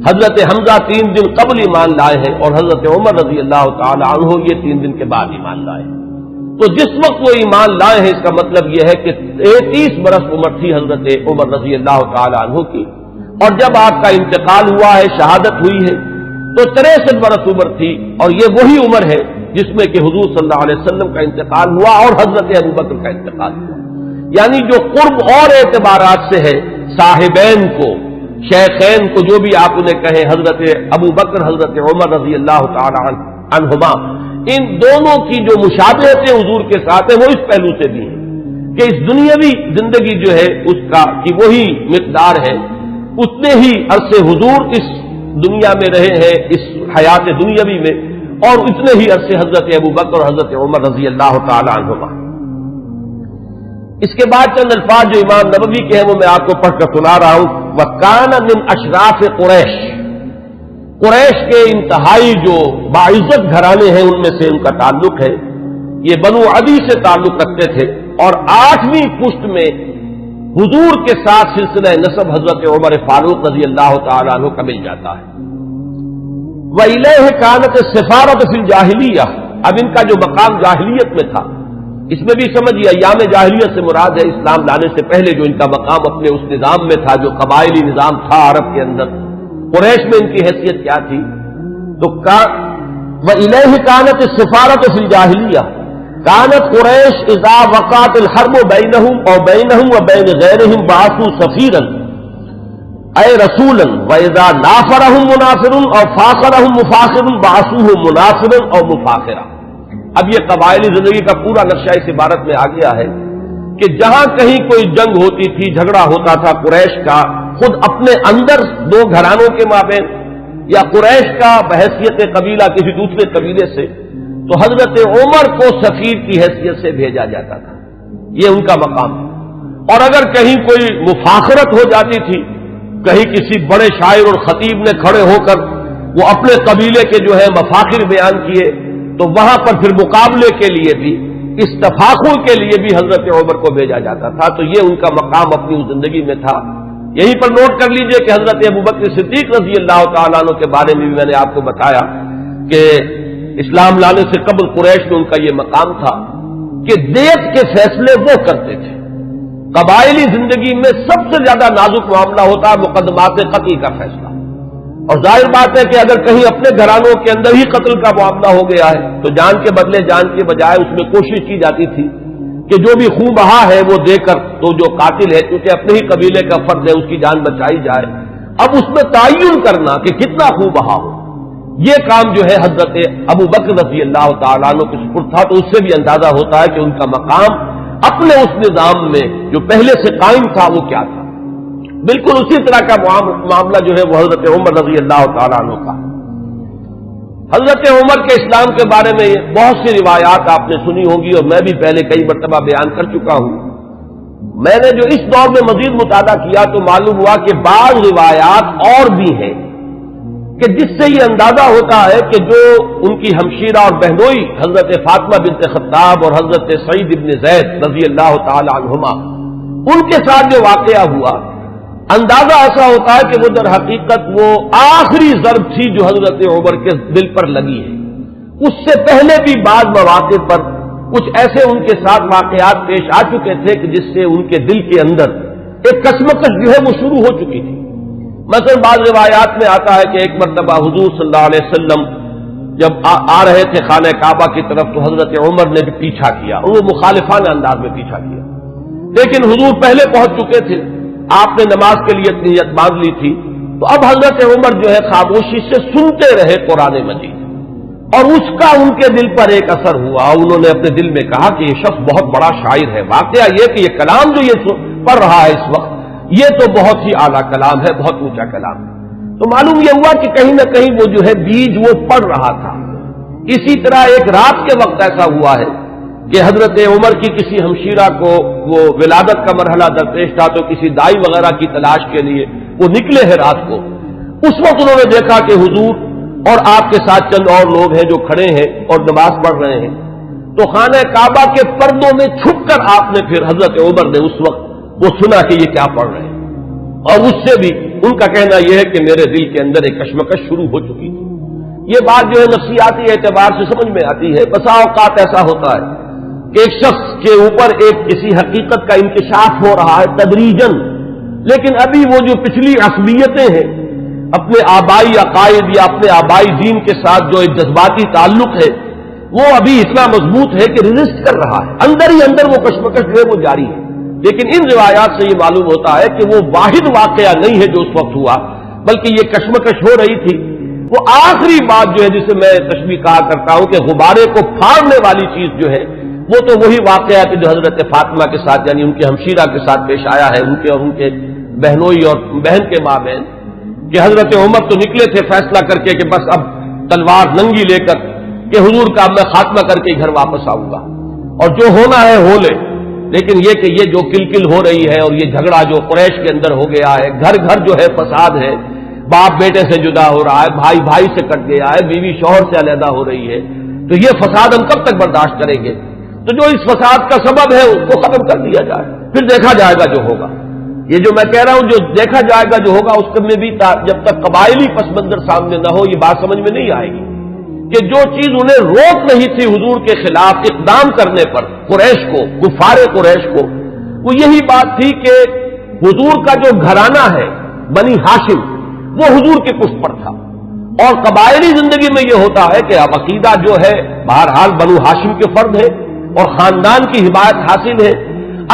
حضرت حمزہ 3 دن قبل ایمان لائے ہیں اور حضرت عمر رضی اللہ تعالی عنہ یہ 3 دن کے بعد ایمان لائے ہیں۔ تو جس وقت وہ ایمان لائے ہیں اس کا مطلب یہ ہے کہ 33 برس عمر تھی حضرت عمر رضی اللہ تعالی عنہ کی، اور جب آپ کا انتقال ہوا ہے، شہادت ہوئی ہے، تو 63 برس عمر تھی، اور یہ وہی عمر ہے جس میں کہ حضور صلی اللہ علیہ وسلم کا انتقال ہوا اور حضرت ابوبکر کا انتقال ہوا۔ یعنی جو قرب اور اعتبارات سے ہے، صاحبین کو، شیخین کو، جو بھی آپ انہیں کہیں، حضرت ابوبکر حضرت عمر رضی اللہ تعالی عنہما، ان دونوں کی جو مشابہتیں حضور کے ساتھ ہیں وہ اس پہلو سے بھی ہیں کہ اس دنیاوی زندگی جو ہے اس کا کی وہی مقدار ہے، اتنے ہی عرصے حضور اس دنیا میں رہے ہیں، اس حیات دنیاوی میں، اور اتنے ہی عرصے حضرت ابوبکر اور حضرت عمر رضی اللہ تعالی عنہما۔ اس کے بعد چند الفاظ جو امام نبوی کے ہیں وہ میں آپ کو پڑھ کر سنا رہا ہوں۔ وَكَانَ مِنْ أَشْرَافِ قُرَيْشِ، قریش کے انتہائی جو باعزت گھرانے ہیں ان میں سے ان کا تعلق ہے، یہ بنو عدی سے تعلق رکھتے تھے، اور 8ویں پشت میں حضور کے ساتھ سلسلہ نسب حضرت عمر فاروق رضی اللہ تعالی عنہ کا مل جاتا ہے۔ وَإِلَيْهِ كَانَتِ السِّفَارَةُ فِي الْجَاهِلِيَّةِ، اب ان کا جو مقام جاہلیت میں تھا، اس میں بھی سمجھیے ایام جاہلیت سے مراد ہے اسلام لانے سے پہلے جو ان کا مقام اپنے اس نظام میں تھا جو قبائلی نظام تھا عرب کے اندر، قریش میں ان کی حیثیت کیا تھی؟ تو وَإِلَيْهِ كَانَتِ السِّفَارَةُ فِي الْجَاهِلِيَّةِ كَانَتْ قُرَيْشُ إِذَا وَقَعَتِ الْحَرْبُ بَيْنَهُمْ أَوْ بَيْنَهُمْ وَبَيْنَ غَيْرِهِمْ بَعَثُوا سَفِيرًا اے رسولا وَإِذَا نَافَرَهُمْ مُنَافِرٌ أَوْ فَاخَرَهُمْ مُفَاخِرٌ بَعَثُوهُ مُنَافِرًا أَوْ مُفَاخِرًا۔ اب یہ قبائلی زندگی کا پورا نقشہ اس عبارت میں آ گیا ہے کہ جہاں کہیں کوئی جنگ ہوتی تھی، جھگڑا ہوتا تھا قریش کا خود اپنے اندر دو گھرانوں کے مابین، یا قریش کا بحیثیت قبیلہ کسی دوسرے قبیلے سے، تو حضرت عمر کو سفیر کی حیثیت سے بھیجا جاتا تھا، یہ ان کا مقام ہے۔ اور اگر کہیں کوئی مفاخرت ہو جاتی تھی، کہیں کسی بڑے شاعر اور خطیب نے کھڑے ہو کر وہ اپنے قبیلے کے جو ہے مفاخر بیان کیے، تو وہاں پر پھر مقابلے کے لیے بھی، اس تفاخر کے لیے بھی حضرت عمر کو بھیجا جاتا تھا۔ تو یہ ان کا مقام اپنی زندگی میں تھا۔ یہیں پر نوٹ کر لیجئے کہ حضرت ابوبکر صدیق رضی اللہ تعالیٰ عنہ کے بارے میں بھی میں نے آپ کو بتایا کہ اسلام لانے سے قبل قریش میں ان کا یہ مقام تھا کہ دیت کے فیصلے وہ کرتے تھے۔ قبائلی زندگی میں سب سے زیادہ نازک معاملہ ہوتا ہے مقدمات قتل کا فیصلہ، اور ظاہر بات ہے کہ اگر کہیں اپنے گھرانوں کے اندر ہی قتل کا معاملہ ہو گیا ہے تو جان کے بدلے جان کے بجائے اس میں کوشش کی جاتی تھی کہ جو بھی خون بہا ہے وہ دے کر تو جو قاتل ہے کیونکہ اپنے ہی قبیلے کا فرد ہے اس کی جان بچائی جائے۔ اب اس میں تعین کرنا کہ کتنا خون بہا ہو، یہ کام جو ہے حضرت ابوبکر رضی اللہ تعالیٰ عنہ کے سپرد تھا، تو اس سے بھی اندازہ ہوتا ہے کہ ان کا مقام اپنے اس نظام میں جو پہلے سے قائم تھا وہ کیا تھا۔ بالکل اسی طرح کا معاملہ جو ہے وہ حضرت عمر رضی اللہ تعالیٰ عنہ کا۔ حضرت عمر کے اسلام کے بارے میں بہت سی روایات آپ نے سنی ہوں گی، اور میں بھی پہلے کئی مرتبہ بیان کر چکا ہوں۔ میں نے جو اس دور میں مزید مطالعہ کیا تو معلوم ہوا کہ بعض روایات اور بھی ہیں کہ جس سے یہ اندازہ ہوتا ہے کہ جو ان کی ہمشیرہ اور بہنوئی حضرت فاطمہ بنت خطاب اور حضرت سعید ابن زید رضی اللہ تعالی عنہما، ان کے ساتھ جو واقعہ ہوا، اندازہ ایسا ہوتا ہے کہ وہ در حقیقت وہ آخری ضرب تھی جو حضرت عمر کے دل پر لگی ہے۔ اس سے پہلے بھی بعض مواقع پر کچھ ایسے ان کے ساتھ واقعات پیش آ چکے تھے کہ جس سے ان کے دل کے اندر ایک کشمکش جو ہے وہ شروع ہو چکی تھی۔ مثلا بعض روایات میں آتا ہے کہ ایک مرتبہ حضور صلی اللہ علیہ وسلم جب آ رہے تھے خانہ کعبہ کی طرف تو حضرت عمر نے بھی پیچھا کیا، اور وہ مخالفانہ انداز میں پیچھا کیا، لیکن حضور پہلے پہنچ چکے تھے، آپ نے نماز کے لیے نیت باندھ لی تھی، تو اب حضرت عمر جو ہے خاموشی سے سنتے رہے قرآن مجید، اور اس کا ان کے دل پر ایک اثر ہوا۔ انہوں نے اپنے دل میں کہا کہ یہ شخص بہت بڑا شاعر ہے۔ واقعہ یہ کہ یہ کلام جو یہ پڑھ رہا ہے اس وقت یہ تو بہت ہی اعلیٰ کلام ہے، بہت اونچا کلام ہے۔ تو معلوم یہ ہوا کہ کہیں نہ کہیں وہ جو ہے بیج وہ پڑ رہا تھا۔ اسی طرح ایک رات کے وقت ایسا ہوا ہے کہ حضرت عمر کی کسی ہمشیرہ کو وہ ولادت کا مرحلہ درپیش تھا، تو کسی دائی وغیرہ کی تلاش کے لیے وہ نکلے ہیں رات کو۔ اس وقت انہوں نے دیکھا کہ حضور اور آپ کے ساتھ چند اور لوگ ہیں جو کھڑے ہیں اور نماز پڑھ رہے ہیں، تو خانہ کعبہ کے پردوں میں چھپ کر آپ نے پھر حضرت عمر نے اس وقت وہ سنا کہ یہ کیا پڑھ رہے ہیں، اور اس سے بھی ان کا کہنا یہ ہے کہ میرے دل کے اندر ایک کشمکش شروع ہو چکی تھی۔ یہ بات جو ہے نفسیاتی اعتبار سے سمجھ میں آتی ہے۔ بسا اوقات ایسا ہوتا ہے کہ ایک شخص کے اوپر ایک کسی حقیقت کا انکشاف ہو رہا ہے تدریجاً، لیکن ابھی وہ جو پچھلی عصبیتیں ہیں، اپنے آبائی عقائد یا اپنے آبائی دین کے ساتھ جو ایک جذباتی تعلق ہے، وہ ابھی اتنا مضبوط ہے کہ ریزسٹ کر رہا ہے، اندر ہی اندر وہ کشمکش جو ہے وہ جاری ہے۔ لیکن ان روایات سے یہ معلوم ہوتا ہے کہ وہ واحد واقعہ نہیں ہے جو اس وقت ہوا، بلکہ یہ کشمکش ہو رہی تھی۔ وہ آخری بات جو ہے جسے میں تشبیہ کہا کرتا ہوں کہ غبارے کو پھاڑنے والی چیز جو ہے وہ تو وہی واقعہ ہے جو حضرت فاطمہ کے ساتھ یعنی ان کے ہمشیرہ کے ساتھ پیش آیا ہے، ان کے اور ان کے بہنوئی اور بہن کے مابین، کہ حضرت عمر تو نکلے تھے فیصلہ کر کے کہ بس اب تلوار ننگی لے کر کہ حضور کا میں خاتمہ کر کے گھر واپس آؤں گا اور جو ہونا ہے ہو لے، لیکن یہ کہ یہ جو کلکل ہو رہی ہے اور یہ جھگڑا جو قریش کے اندر ہو گیا ہے، گھر گھر جو ہے فساد ہے، باپ بیٹے سے جدا ہو رہا ہے، بھائی بھائی سے کٹ گیا ہے، بیوی شوہر سے علیحدہ ہو رہی ہے، تو یہ فساد ہم کب تک برداشت کریں گے؟ تو جو اس فساد کا سبب ہے اس کو ختم کر دیا جائے، پھر دیکھا جائے گا جو ہوگا۔ یہ جو میں کہہ رہا ہوں جو دیکھا جائے گا جو ہوگا، اس میں بھی جب تک قبائلی پس منظر سامنے نہ ہو یہ بات سمجھ میں نہیں آئے گی کہ جو چیز انہیں روک نہیں تھی حضور کے خلاف اقدام کرنے پر قریش کو، کفار قریش کو، وہ یہی بات تھی کہ حضور کا جو گھرانہ ہے بنی ہاشم وہ حضور کے پشت پر تھا، اور قبائلی زندگی میں یہ ہوتا ہے کہ اب عقیدہ جو ہے بہرحال بنو ہاشم کے فرد ہے اور خاندان کی حمایت حاصل ہے۔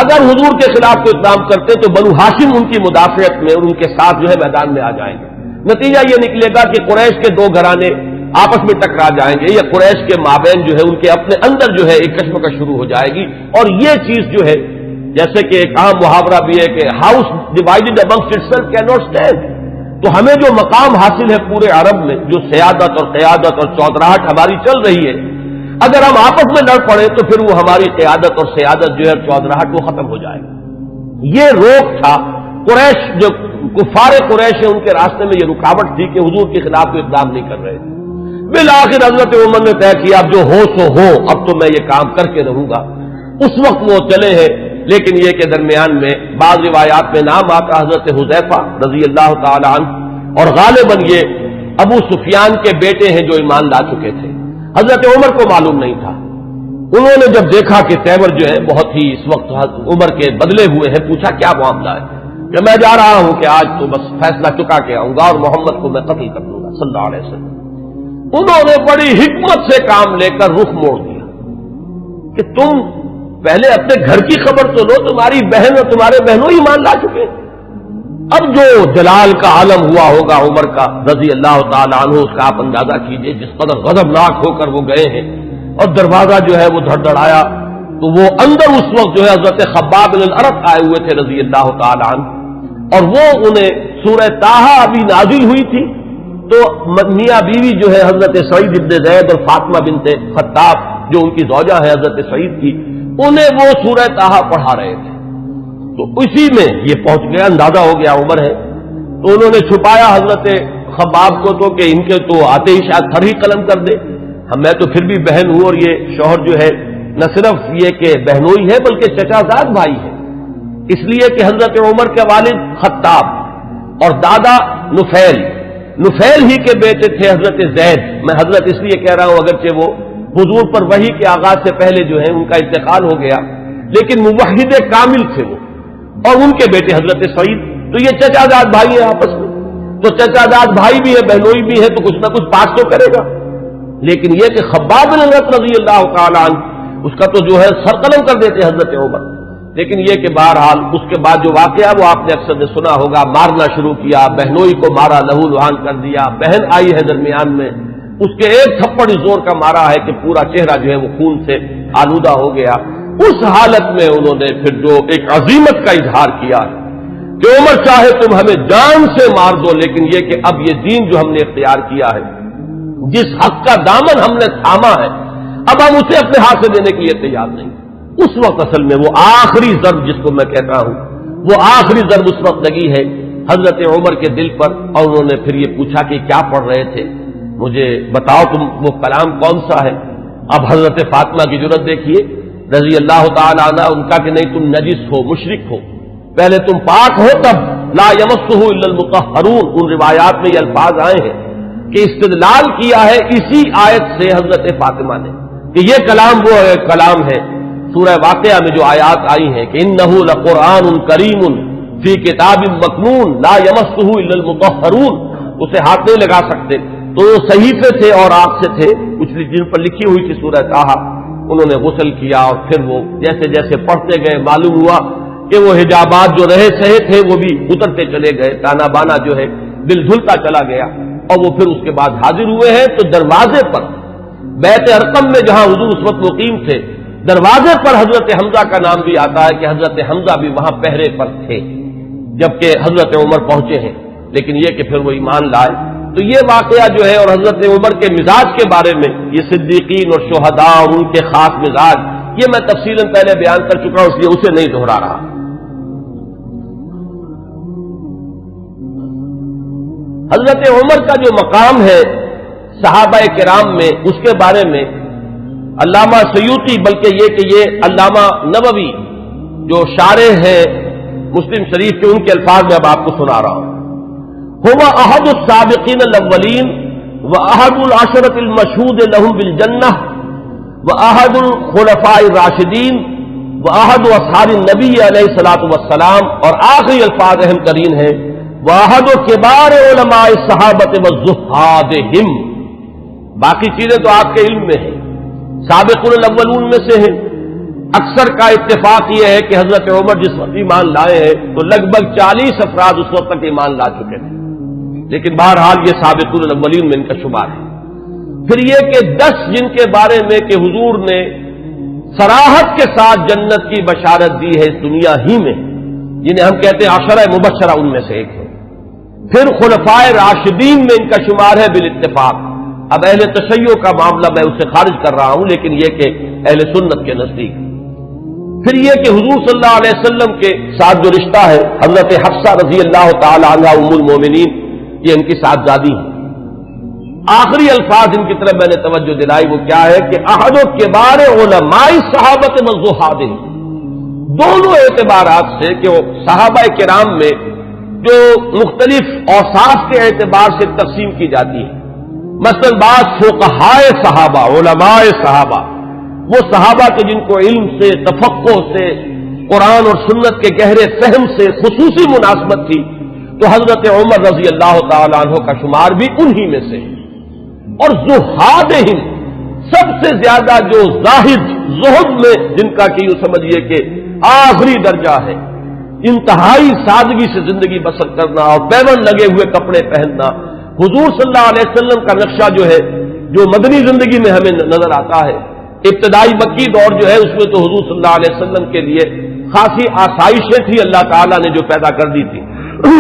اگر حضور کے خلاف کوئی اقدام کرتے تو بنو ہاشم ان کی مدافعت میں اور ان کے ساتھ جو ہے میدان میں آ جائیں گے۔ نتیجہ یہ نکلے گا کہ قریش کے دو گھرانے آپس میں ٹکرا جائیں گے، یا قریش کے مابین جو ہے ان کے اپنے اندر جو ہے ایک کشمکش شروع ہو جائے گی، اور یہ چیز جو ہے جیسے کہ ایک عام محاورہ بھی ہے کہ house divided amongst itself can not stand, تو ہمیں جو مقام حاصل ہے پورے عرب میں، جو سیادت اور قیادت اور چودراہٹ ہماری چل رہی ہے، اگر ہم آپس میں لڑ پڑے تو پھر وہ ہماری قیادت اور سیادت جو ہے چودراہٹ وہ ختم ہو جائے گی۔ یہ روک تھا قریش، جو کفار قریش ہے ان کے راستے میں یہ رکاوٹ تھی کہ حضور کے خلاف کوئی اقدام نہیں کر رہے تھے۔ بالآخر حضرت عمر نے طے کیا اب جو ہو سو ہو، اب تو میں یہ کام کر کے رہوں گا۔ اس وقت وہ چلے ہیں، لیکن یہ کہ درمیان میں بعض روایات میں نام آتا حضرت حذیفہ رضی اللہ تعالی عنہ، اور غالباً یہ ابو سفیان کے بیٹے ہیں جو ایمان لا چکے تھے۔ حضرت عمر کو معلوم نہیں تھا، انہوں نے جب دیکھا کہ تیمر جو ہے بہت ہی اس وقت عمر کے بدلے ہوئے ہیں، پوچھا کیا معاملہ ہے؟ کہ میں جا رہا ہوں کہ آج تو بس فیصلہ چکا کے آؤں گا اور محمد کو میں قتل کر دوں گا صلی اللہ علیہ وسلم۔ انہوں نے بڑی حکمت سے کام لے کر رخ موڑ دیا کہ تم پہلے اپنے گھر کی خبر تو لو، تمہاری بہن اور تمہارے بہنوں ہی مان لا چکے۔ اب جو جلال کا عالم ہوا ہوگا عمر کا رضی اللہ تعالیٰ عنہ، اس کا آپ اندازہ کیجئے، جس قدر غضبناک ہو کر وہ گئے ہیں، اور دروازہ جو ہے وہ دھڑدھڑایا تو وہ اندر اس وقت جو ہے حضرت خباب بن الارت آئے ہوئے تھے رضی اللہ تعالیٰ عنہ، اور وہ انہیں سورہ طٰہٰ ابھی نازل ہوئی تھی، تو میاں بیوی جو ہے حضرت سعید ابن زید اور فاطمہ بنت خطاب جو ان کی زوجہ ہے حضرت سعید کی، انہیں وہ سورہ طٰہٰ پڑھا رہے تھے، تو اسی میں یہ پہنچ گیا، اندازہ ہو گیا عمر ہے، تو انہوں نے چھپایا حضرت خباب کو تو کہ ان کے تو آتے ہی شاید تھر ہی قلم کر دے، میں تو پھر بھی بہن ہوں، اور یہ شوہر جو ہے نہ صرف یہ کہ بہنوئی ہے بلکہ چچا زاد بھائی ہے، اس لیے کہ حضرت عمر کے والد خطاب اور دادا نفیل ہی کے بیٹے تھے حضرت زید۔ میں حضرت اس لیے کہہ رہا ہوں اگرچہ وہ حضور پر وحی کے آغاز سے پہلے جو ہے ان کا انتقال ہو گیا، لیکن موحد کامل تھے وہ، اور ان کے بیٹے حضرت سعید، تو یہ چچا زاد بھائی ہیں آپس میں، تو چچا زاد بھائی بھی ہے بہنوئی بھی ہے، تو کچھ نہ کچھ بات تو کرے گا۔ لیکن یہ کہ خباب بن الارت رضی اللہ تعالیٰ عنہ اس کا تو جو ہے سر قلم کر دیتے حضرت عمر، لیکن یہ کہ بہرحال اس کے بعد جو واقعہ وہ آپ نے اکثر نے سنا ہوگا، مارنا شروع کیا، بہنوئی کو مارا، لہو لہان کر دیا، بہن آئی ہے درمیان میں، اس کے ایک تھپڑ زور کا مارا ہے کہ پورا چہرہ جو ہے وہ خون سے آلودہ ہو گیا۔ اس حالت میں انہوں نے پھر جو ایک عزیمت کا اظہار کیا کہ عمر چاہے تم ہمیں جان سے مار دو، لیکن یہ کہ اب یہ دین جو ہم نے اختیار کیا ہے، جس حق کا دامن ہم نے تھاما ہے، اب ہم اسے اپنے ہاتھ سے دینے کے لیے تیار نہیں۔ اس وقت اصل میں وہ آخری ضرب جس کو میں کہتا ہوں، وہ آخری ضرب اس وقت لگی ہے حضرت عمر کے دل پر، اور انہوں نے پھر یہ پوچھا کہ کیا پڑھ رہے تھے، مجھے بتاؤ تم وہ کلام کون سا ہے۔ اب حضرت فاطمہ کی جرأت دیکھیے رضی اللہ تعالی عنہ، ان کا کہ نہیں تم نجس ہو، مشرک ہو، پہلے تم پاک ہو تب لا یمسہ الا المطہرون۔ ان روایات میں یہ الفاظ آئے ہیں کہ استدلال کیا ہے اسی آیت سے حضرت فاطمہ نے کہ یہ کلام وہ کلام ہے سورہ واقعہ میں جو آیات آئی ہیں کہ انہ لقرآن کریم فی کتاب مکنون لا یمسہ الا المطہرون، اسے ہاتھ نہیں لگا سکتے۔ تو وہ صحیفے تھے اور آگ سے تھے کچھ جن پر لکھی ہوئی تھی سورہ طٰہٰ، انہوں نے غسل کیا اور پھر وہ جیسے جیسے پڑھتے گئے معلوم ہوا کہ وہ حجابات جو رہے سہے تھے وہ بھی اترتے چلے گئے، تانا بانا جو ہے دل دھلتا چلا گیا، اور وہ پھر اس کے بعد حاضر ہوئے ہیں۔ تو دروازے پر بیت ارقم میں جہاں حضور اس وقت مقیم تھے، دروازے پر حضرت حمزہ کا نام بھی آتا ہے کہ حضرت حمزہ بھی وہاں پہرے پر تھے جبکہ حضرت عمر پہنچے ہیں، لیکن یہ کہ پھر وہ ایمان لائے۔ تو یہ واقعہ جو ہے اور حضرت عمر کے مزاج کے بارے میں، یہ صدیقین اور شہداء اور ان کے خاص مزاج، یہ میں تفصیلاً پہلے بیان کر چکا ہوں، اس لیے اسے نہیں دہرا رہا۔ حضرت عمر کا جو مقام ہے صحابہ کرام میں، اس کے بارے میں علامہ سیوطی، بلکہ یہ کہ یہ علامہ نووی جو شارح ہیں مسلم شریف کے، ان کے الفاظ میں اب آپ کو سنا رہا ہوں۔ هو احد السابقین الاولین واحد العشرۃ المشہود لهم بالجنہ واحد الخلفاء الراشدین واحد اصحاب النبی علیہ الصلوۃ والسلام، اور آخری الفاظ اہم ترین ہیں واحد کبار علماء الصحابۃ والزہادہم۔ باقی چیزیں تو آپ کے علم میں ہیں، سابقون الاولون میں سے ہیں۔ اکثر کا اتفاق یہ ہے کہ حضرت عمر جس وقت ایمان لائے ہیں تو لگ بھگ 40 افراد اس وقت تک ایمان لا چکے تھے، لیکن بہرحال یہ سابقون الاولین میں ان کا شمار ہے۔ پھر یہ کہ 10 جن کے بارے میں کہ حضور نے صراحت کے ساتھ جنت کی بشارت دی ہے اس دنیا ہی میں، جنہیں ہم کہتے ہیں عشرہ مبشرہ، ان میں سے ایک ہے۔ پھر خلفائے راشدین میں ان کا شمار ہے بالاتفاق۔ اب اہل تشیع کا معاملہ میں اسے خارج کر رہا ہوں، لیکن یہ کہ اہل سنت کے نزدیک۔ پھر یہ کہ حضور صلی اللہ علیہ وسلم کے ساتھ جو رشتہ ہے، حضرت حفصہ رضی اللہ تعالی عنہا ام المومنین، یہ ان کی صاحبزادی ہے۔ آخری الفاظ ان کی طرف میں نے توجہ دلائی، وہ کیا ہے کہ احد کبار علماء صحابۃ والزہادہم، دونوں اعتبارات سے کہ وہ صحابہ کرام میں جو مختلف اوصاف کے اعتبار سے تقسیم کی جاتی ہے، مثلا بعض فقہائے صحابہ، علماء صحابہ، وہ صحابہ کے جن کو علم سے، تفقہ سے، قرآن اور سنت کے گہرے فہم سے خصوصی مناسبت تھی، تو حضرت عمر رضی اللہ تعالی عنہ کا شمار بھی انہی میں سے۔ اور زہادہم، سب سے زیادہ جو زاہد، زہد میں جن کا کہ یوں سمجھیے کہ آخری درجہ ہے، انتہائی سادگی سے زندگی بسر کرنا اور پیون لگے ہوئے کپڑے پہننا، حضور صلی اللہ علیہ وسلم کا نقشہ جو ہے جو مدنی زندگی میں ہمیں نظر آتا ہے، ابتدائی مکی دور جو ہے اس میں تو حضور صلی اللہ علیہ وسلم کے لیے خاصی آسائشیں تھی اللہ تعالیٰ نے جو پیدا کر دی تھی،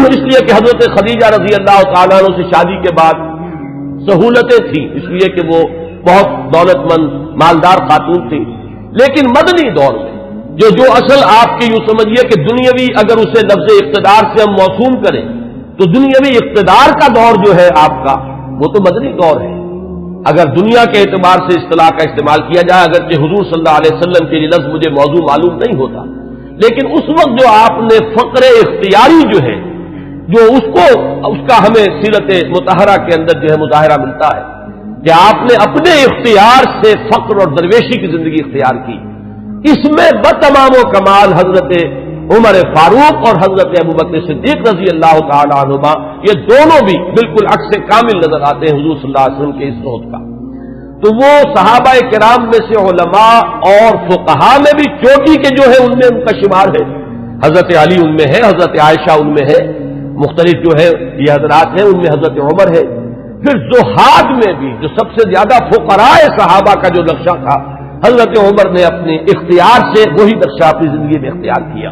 اس لیے کہ حضرت خدیجہ رضی اللہ تعالیٰ عنہ سے شادی کے بعد سہولتیں تھیں، اس لیے کہ وہ بہت دولت مند مالدار خاتون تھی۔ لیکن مدنی دور میں جو اصل آپ کی یوں سمجھیے کہ دنیاوی، اگر اسے لفظ اقتدار سے ہم موسوم کریں تو دنیاوی اقتدار کا دور جو ہے آپ کا، وہ تو مدنی دور ہے اگر دنیا کے اعتبار سے اصطلاح کا استعمال کیا جائے، اگرچہ حضور صلی اللہ علیہ وسلم کے لیے لفظ مجھے موضوع معلوم نہیں ہوتا، لیکن اس وقت جو آپ نے فقر اختیاری جو ہے، جو اس کا ہمیں سیرت مطہرہ کے اندر جو ہے مظاہرہ ملتا ہے کہ آپ نے اپنے اختیار سے فقر اور درویشی کی زندگی اختیار کی، اس میں بتمام و کمال حضرت عمر فاروق اور حضرت ابوبکر صدیق رضی اللہ تعالی عنہما، یہ دونوں بھی بالکل عکس کامل نظر آتے ہیں حضور صلی اللہ علیہ وسلم کے اس صحبت کا۔ تو وہ صحابہ کرام میں سے علماء اور فقہاء میں بھی چوٹی کے جو ہے ان میں ان کا شمار ہے، حضرت علی ان میں ہے، حضرت عائشہ ان میں ہے، مختلف جو ہے یہ حضرات ہیں، ان میں حضرت عمر ہے۔ پھر زہاد میں بھی جو سب سے زیادہ فقراء صحابہ کا جو نقشہ تھا، حضرت عمر نے اپنے اختیار سے وہی نقشہ اپنی زندگی میں اختیار کیا۔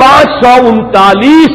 539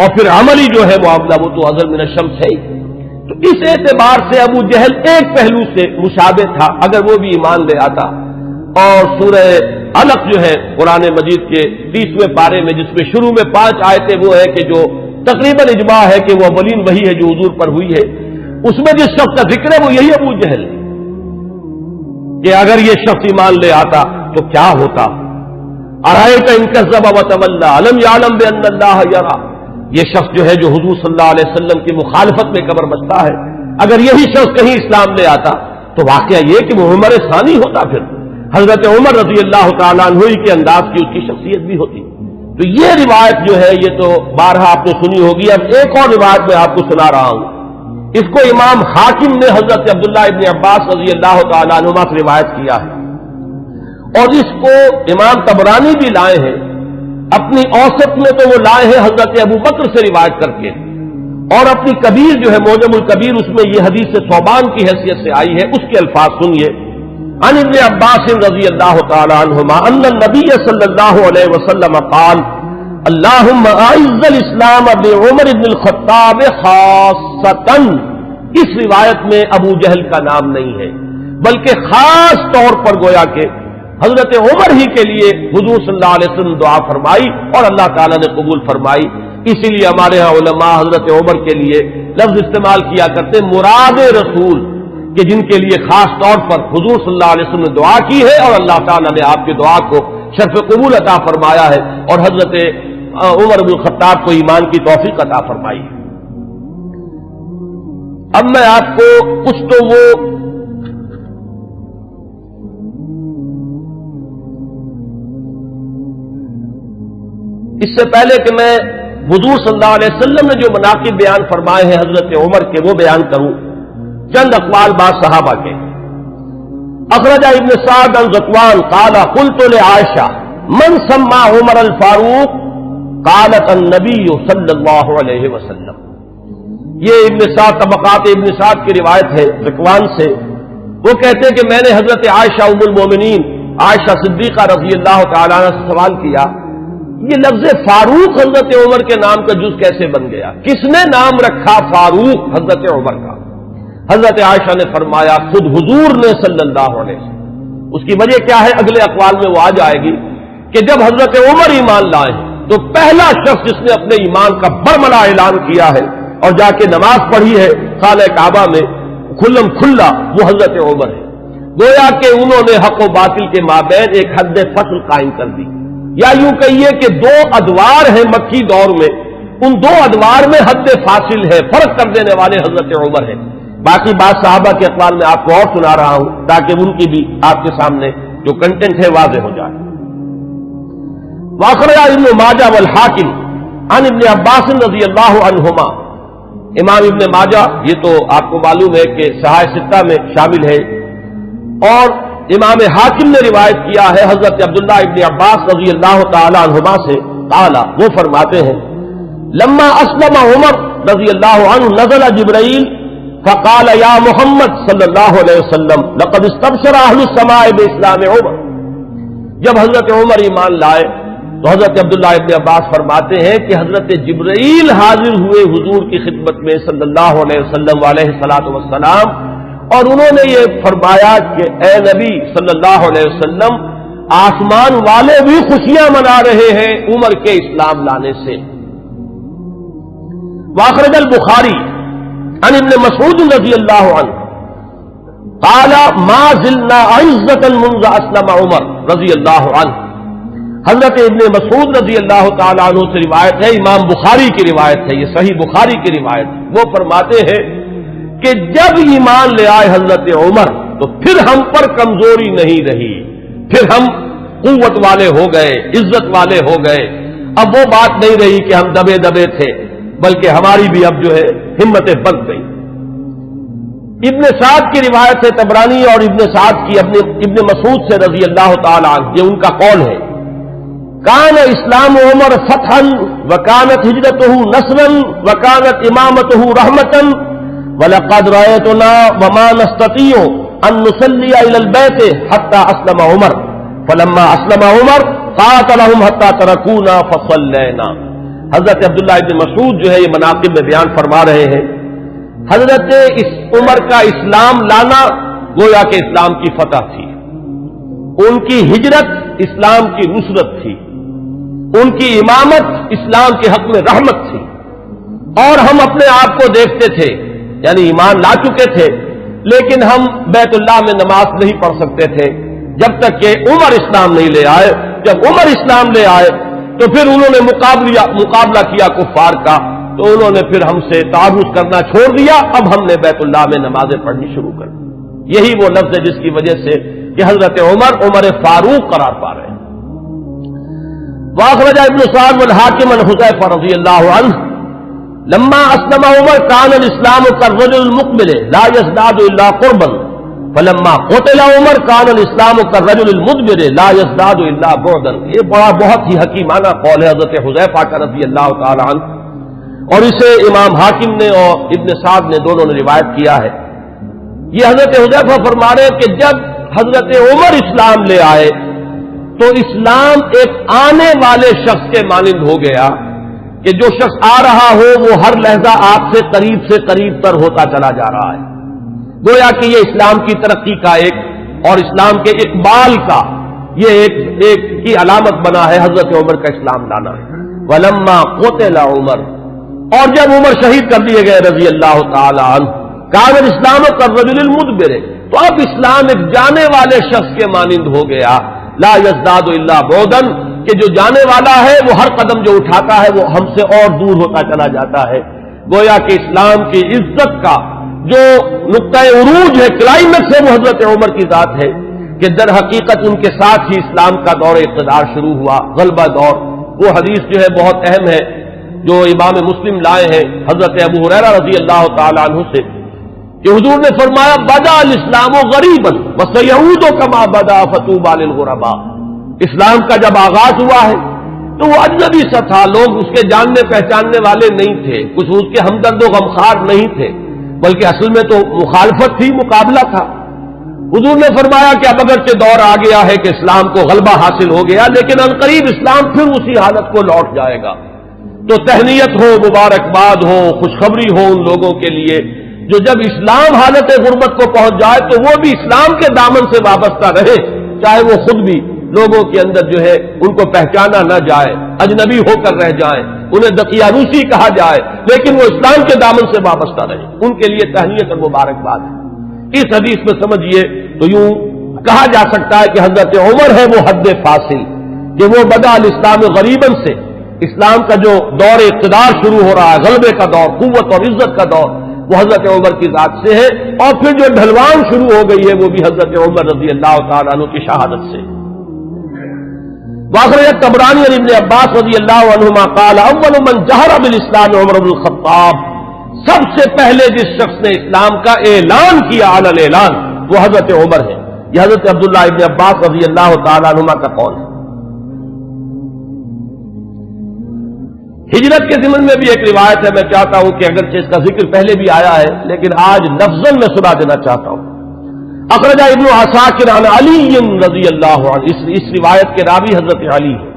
اور پھر عملی جو ہے معاملہ وہ تو اظہر من الشمس ہے. تو اس اعتبار سے ابو جہل ایک پہلو سے مشابہ تھا اگر وہ بھی ایمان لے آتا. اور سورہ علق جو ہے قرآن مجید کے 30ویں پارے میں جس میں شروع میں 5 آیتیں وہ ہے کہ جو تقریباً اجماع ہے کہ وہ اولین وہی ہے جو حضور پر ہوئی ہے، اس میں جس شخص کا ذکر ہے وہ یہی ابو جہل ہے کہ اگر یہ شخص ایمان لے آتا تو کیا ہوتا. ارأیت ان کذب وتولی الم یعلم بان اللہ یری. یہ شخص جو ہے جو حضور صلی اللہ علیہ وسلم کی مخالفت میں کمر بستہ ہے، اگر یہی شخص کہیں اسلام لے آتا تو واقعہ یہ کہ وہ عمر ثانی ہوتا، پھر حضرت عمر رضی اللہ تعالیٰ عنہ کے انداز کی اس کی شخصیت بھی ہوتی. تو یہ روایت جو ہے یہ تو بارہا آپ نے سنی ہوگی. اب ایک اور روایت میں آپ کو سنا رہا ہوں. اس کو امام حاکم نے حضرت عبداللہ ابن عباس رضی اللہ تعالیٰ عنہما سے روایت کیا ہے، اور اس کو امام طبرانی بھی لائے ہیں اپنی اوسط میں، تو وہ لائے ہیں حضرت ابو بکر سے روایت کر کے، اور اپنی کبیر جو ہے معجم الکبیر اس میں یہ حدیث ثوبان کی حیثیت سے آئی ہے. اس کے الفاظ سنیے. عن ابن عباس رضی اللہ تعالی عنہما ان النبی صلی اللہ علیہ وسلم قال اللہم اعز الاسلام بعمر بن الخطاب خاصتا. اس روایت میں ابو جہل کا نام نہیں ہے بلکہ خاص طور پر گویا کہ حضرت عمر ہی کے لیے حضور صلی اللہ علیہ وسلم دعا فرمائی اور اللہ تعالیٰ نے قبول فرمائی. اسی لیے ہمارے ہاں علماء حضرت عمر کے لیے لفظ استعمال کیا کرتے مراد رسول، کہ جن کے لیے خاص طور پر حضور صلی اللہ علیہ وسلم نے دعا کی ہے اور اللہ تعالیٰ نے آپ کی دعا کو شرف قبول عطا فرمایا ہے اور حضرت عمر بن الخطاب کو ایمان کی توفیق عطا فرمائی ہے. اب میں آپ کو کچھ تو وہ اس سے پہلے کہ میں حضور صلی اللہ علیہ وسلم نے جو مناقب بیان فرمائے ہیں حضرت عمر کے وہ بیان کروں، چند اقوال بعض صحابہ کے. اخرج ابن سعد عن ذکوان قال قلت لعائشہ من سمى عمر الفاروق قالت النبی صلی اللہ علیہ وسلم. یہ ابن سعد طبقات ابن سعد کی روایت ہے ذکوان سے. وہ کہتے ہیں کہ میں نے حضرت عائشہ ام المومنین عائشہ صدیقہ رضی اللہ تعالیٰ عنہ سے سوال کیا یہ لفظ فاروق حضرت عمر کے نام کا جز کیسے بن گیا، کس نے نام رکھا فاروق حضرت عمر کا؟ حضرت عائشہ نے فرمایا خود حضور نے صلی اللہ علیہ وسلم. اس کی وجہ کیا ہے اگلے اقوال میں وہ آ جائے گی کہ جب حضرت عمر ایمان لائے تو پہلا شخص جس نے اپنے ایمان کا برملا اعلان کیا ہے اور جا کے نماز پڑھی ہے خانہ کعبہ میں کھلم کھلا وہ حضرت عمر ہے. گویا کہ انہوں نے حق و باطل کے مابین ایک حد فصل قائم کر دی، یا یوں کہیے کہ دو ادوار ہیں مکی دور میں، ان دو ادوار میں حد فاصل ہے، فرق کر دینے والے حضرت عمر ہیں. باقی بات صحابہ کے اقوال میں آپ کو اور سنا رہا ہوں تاکہ ان کی بھی آپ کے سامنے جو کنٹینٹ ہے واضح ہو جائے. واخرج ابن ماجہ والحاکم عن ابن عباس رضی اللہ عنہما. امام ابن ماجہ یہ تو آپ کو معلوم ہے کہ صحاح ستہ میں شامل ہے، اور امام حاکم نے روایت کیا ہے حضرت عبداللہ ابن عباس رضی اللہ تعالی عنہما سے قال وہ فرماتے ہیں لما اسلم عمر رضی اللہ عنہ نزل جبرائیل فقال یا محمد صلی اللہ علیہ وسلم لقد استبشر اہل السماء باسلام عمر. جب حضرت عمر ایمان لائے تو حضرت عبداللہ ابن عباس فرماتے ہیں کہ حضرت جبرائیل حاضر ہوئے حضور کی خدمت میں صلی اللہ علیہ وسلم علیہ الصلوۃ والسلام، اور انہوں نے یہ فرمایا کہ اے نبی صلی اللہ علیہ وسلم آسمان والے بھی خوشیاں منا رہے ہیں عمر کے اسلام لانے سے. واخرج البخاری عن ابن مسعود رضی اللہ عنہ قال ما زلنا عزة منذ اسلم عمر رضی اللہ عنہ. حضرت ابن مسعود رضی اللہ تعالیٰ عنہ سے روایت ہے، امام بخاری کی روایت ہے، یہ صحیح بخاری کی روایت. وہ فرماتے ہیں کہ جب ایمان لے آئے حضرت عمر تو پھر ہم پر کمزوری نہیں رہی، پھر ہم قوت والے ہو گئے، عزت والے ہو گئے. اب وہ بات نہیں رہی کہ ہم دبے دبے تھے، بلکہ ہماری بھی اب جو ہے ہمتیں بڑھ گئی. ابن سعد کی روایت ہے طبرانی اور ابن سعد کی ابن مسعود سے رضی اللہ تعالی عنہ، یہ ان کا قول ہے. کان اسلام عمر فتحا وکانت ہجرتہ نصرا وکانت امامتہ رحمتا وَلَقَدْ رَأَيْتُنَا وَمَا نَسْتَطِيعُ أَن نُّصَلِّيَ إِلَى الْبَيْتِ حَتَّى أَسْلَمَ عُمَرُ فَلَمَّا أَسْلَمَ عُمَرُ قَاتَلَهُمْ حَتَّى تَرَكُونَا فَصَلَّيْنَا. حضرت عبداللہ ابن مسعود جو ہے یہ مناقب میں بیان فرما رہے ہیں، حضرت عمر کا اسلام لانا گویا کہ اسلام کی فتح تھی، ان کی ہجرت اسلام کی نصرت تھی، ان کی امامت اسلام کے حق میں رحمت تھی، اور ہم اپنے آپ کو دیکھتے تھے، یعنی ایمان لا چکے تھے لیکن ہم بیت اللہ میں نماز نہیں پڑھ سکتے تھے جب تک کہ عمر اسلام نہیں لے آئے۔ جب عمر اسلام لے آئے تو پھر انہوں نے مقابلہ کیا کفار کا، تو انہوں نے پھر ہم سے تعارض کرنا چھوڑ دیا، اب ہم نے بیت اللہ میں نمازیں پڑھنی شروع کر دی۔ یہی وہ لفظ ہے جس کی وجہ سے کہ حضرت عمر فاروق قرار پا رہے ہیں۔ واخرج ابن سعد والحاکم عن حذیفہ رضی اللہ عنہ لما اسلم عمر كان الاسلام كالرجل المقبل لا يزداد الا قربا فلما قتل عمر كان الاسلام كالرجل المدبر لا يزداد الا بعدا۔ یہ بہت ہی حکیمانہ قول ہے حضرت حذیفہ کا رضی اللہ تعالی عنہ، اور اسے امام حاکم نے اور ابن سعد نے دونوں نے روایت کیا ہے۔ یہ حضرت حذیفہ فرما رہے ہیں کہ جب حضرت عمر اسلام لے آئے تو اسلام ایک آنے والے شخص کے مانند ہو گیا کہ جو شخص آ رہا ہو وہ ہر لحظہ آپ سے قریب تر ہوتا چلا جا رہا ہے۔ گویا کہ یہ اسلام کی ترقی کا ایک اور اسلام کے اقبال کا یہ ایک کی علامت بنا ہے حضرت عمر کا اسلام لانا۔ ولما قتل عمر، اور جب عمر شہید کر دیے گئے رضی اللہ تعالی عنہ، کان الاسلام كالرجل المدبر، تو اب اسلام ایک جانے والے شخص کے مانند ہو گیا، لا یزداد الا بعدا، کہ جو جانے والا ہے وہ ہر قدم جو اٹھاتا ہے وہ ہم سے اور دور ہوتا چلا جاتا ہے۔ گویا کہ اسلام کی عزت کا جو نقطہ عروج ہے، کلائمیکس ہے، وہ حضرت عمر کی ذات ہے کہ در حقیقت ان کے ساتھ ہی اسلام کا دور اقتدار شروع ہوا، غلبہ دور۔ وہ حدیث جو ہے بہت اہم ہے جو امام مسلم لائے ہیں حضرت ابو ہریرہ رضی اللہ تعالی عنہ سے، کہ حضور نے فرمایا بدا الاسلام غریبا وسیعود کما بدا فطوبى للغرباء۔ اسلام کا جب آغاز ہوا ہے تو وہ اجنبی سا تھا، لوگ اس کے جاننے پہچاننے والے نہیں تھے، کچھ اس کے ہمدرد و غمخوار نہیں تھے، بلکہ اصل میں تو مخالفت تھی، مقابلہ تھا۔ حضور نے فرمایا کہ اب اگرچہ دور آ گیا ہے کہ اسلام کو غلبہ حاصل ہو گیا، لیکن عنقریب اسلام پھر اسی حالت کو لوٹ جائے گا۔ تو تہنیت ہو، مبارکباد ہو، خوشخبری ہو ان لوگوں کے لیے جو جب اسلام حالت غربت کو پہنچ جائے تو وہ بھی اسلام کے دامن سے وابستہ رہے، چاہے وہ خود بھی لوگوں کے اندر جو ہے ان کو پہچانا نہ جائے، اجنبی ہو کر رہ جائیں، انہیں دقیانوسی کہا جائے، لیکن وہ اسلام کے دامن سے وابستہ رہے، ان کے لیے تہنیت اور مبارکباد ہے۔ اس حدیث میں سمجھیے تو یوں کہا جا سکتا ہے کہ حضرت عمر ہے وہ حد فاصل، کہ وہ بدا الاسلام غریباً سے اسلام کا جو دور اقتدار شروع ہو رہا ہے، غلبے کا دور، قوت اور عزت کا دور، وہ حضرت عمر کی ذات سے ہے، اور پھر جو ڈھلوان شروع ہو گئی ہے وہ بھی حضرت عمر رضی اللہ تعالیٰ عنہ کی شہادت سے۔ واخرج الطبرانی عن ابن عباس رضی اللہ عنہما قال اول من جہر بالاسلام عمر بن الخطاب، سب سے پہلے جس شخص نے اسلام کا اعلان کیا علی الاعلان وہ حضرت عمر ہے۔ یہ حضرت عبداللہ ابن عباس رضی اللہ تعالیٰ عنہما کا قول ہے۔ ہجرت کے ضمن میں بھی ایک روایت ہے، میں چاہتا ہوں کہ اگرچہ اس کا ذکر پہلے بھی آیا ہے لیکن آج لفظاً میں سنا دینا چاہتا ہوں۔ اخرج ابن عساکر عن علی رضی اللہ عنہ، اس روایت کے راوی حضرت علی ہیں۔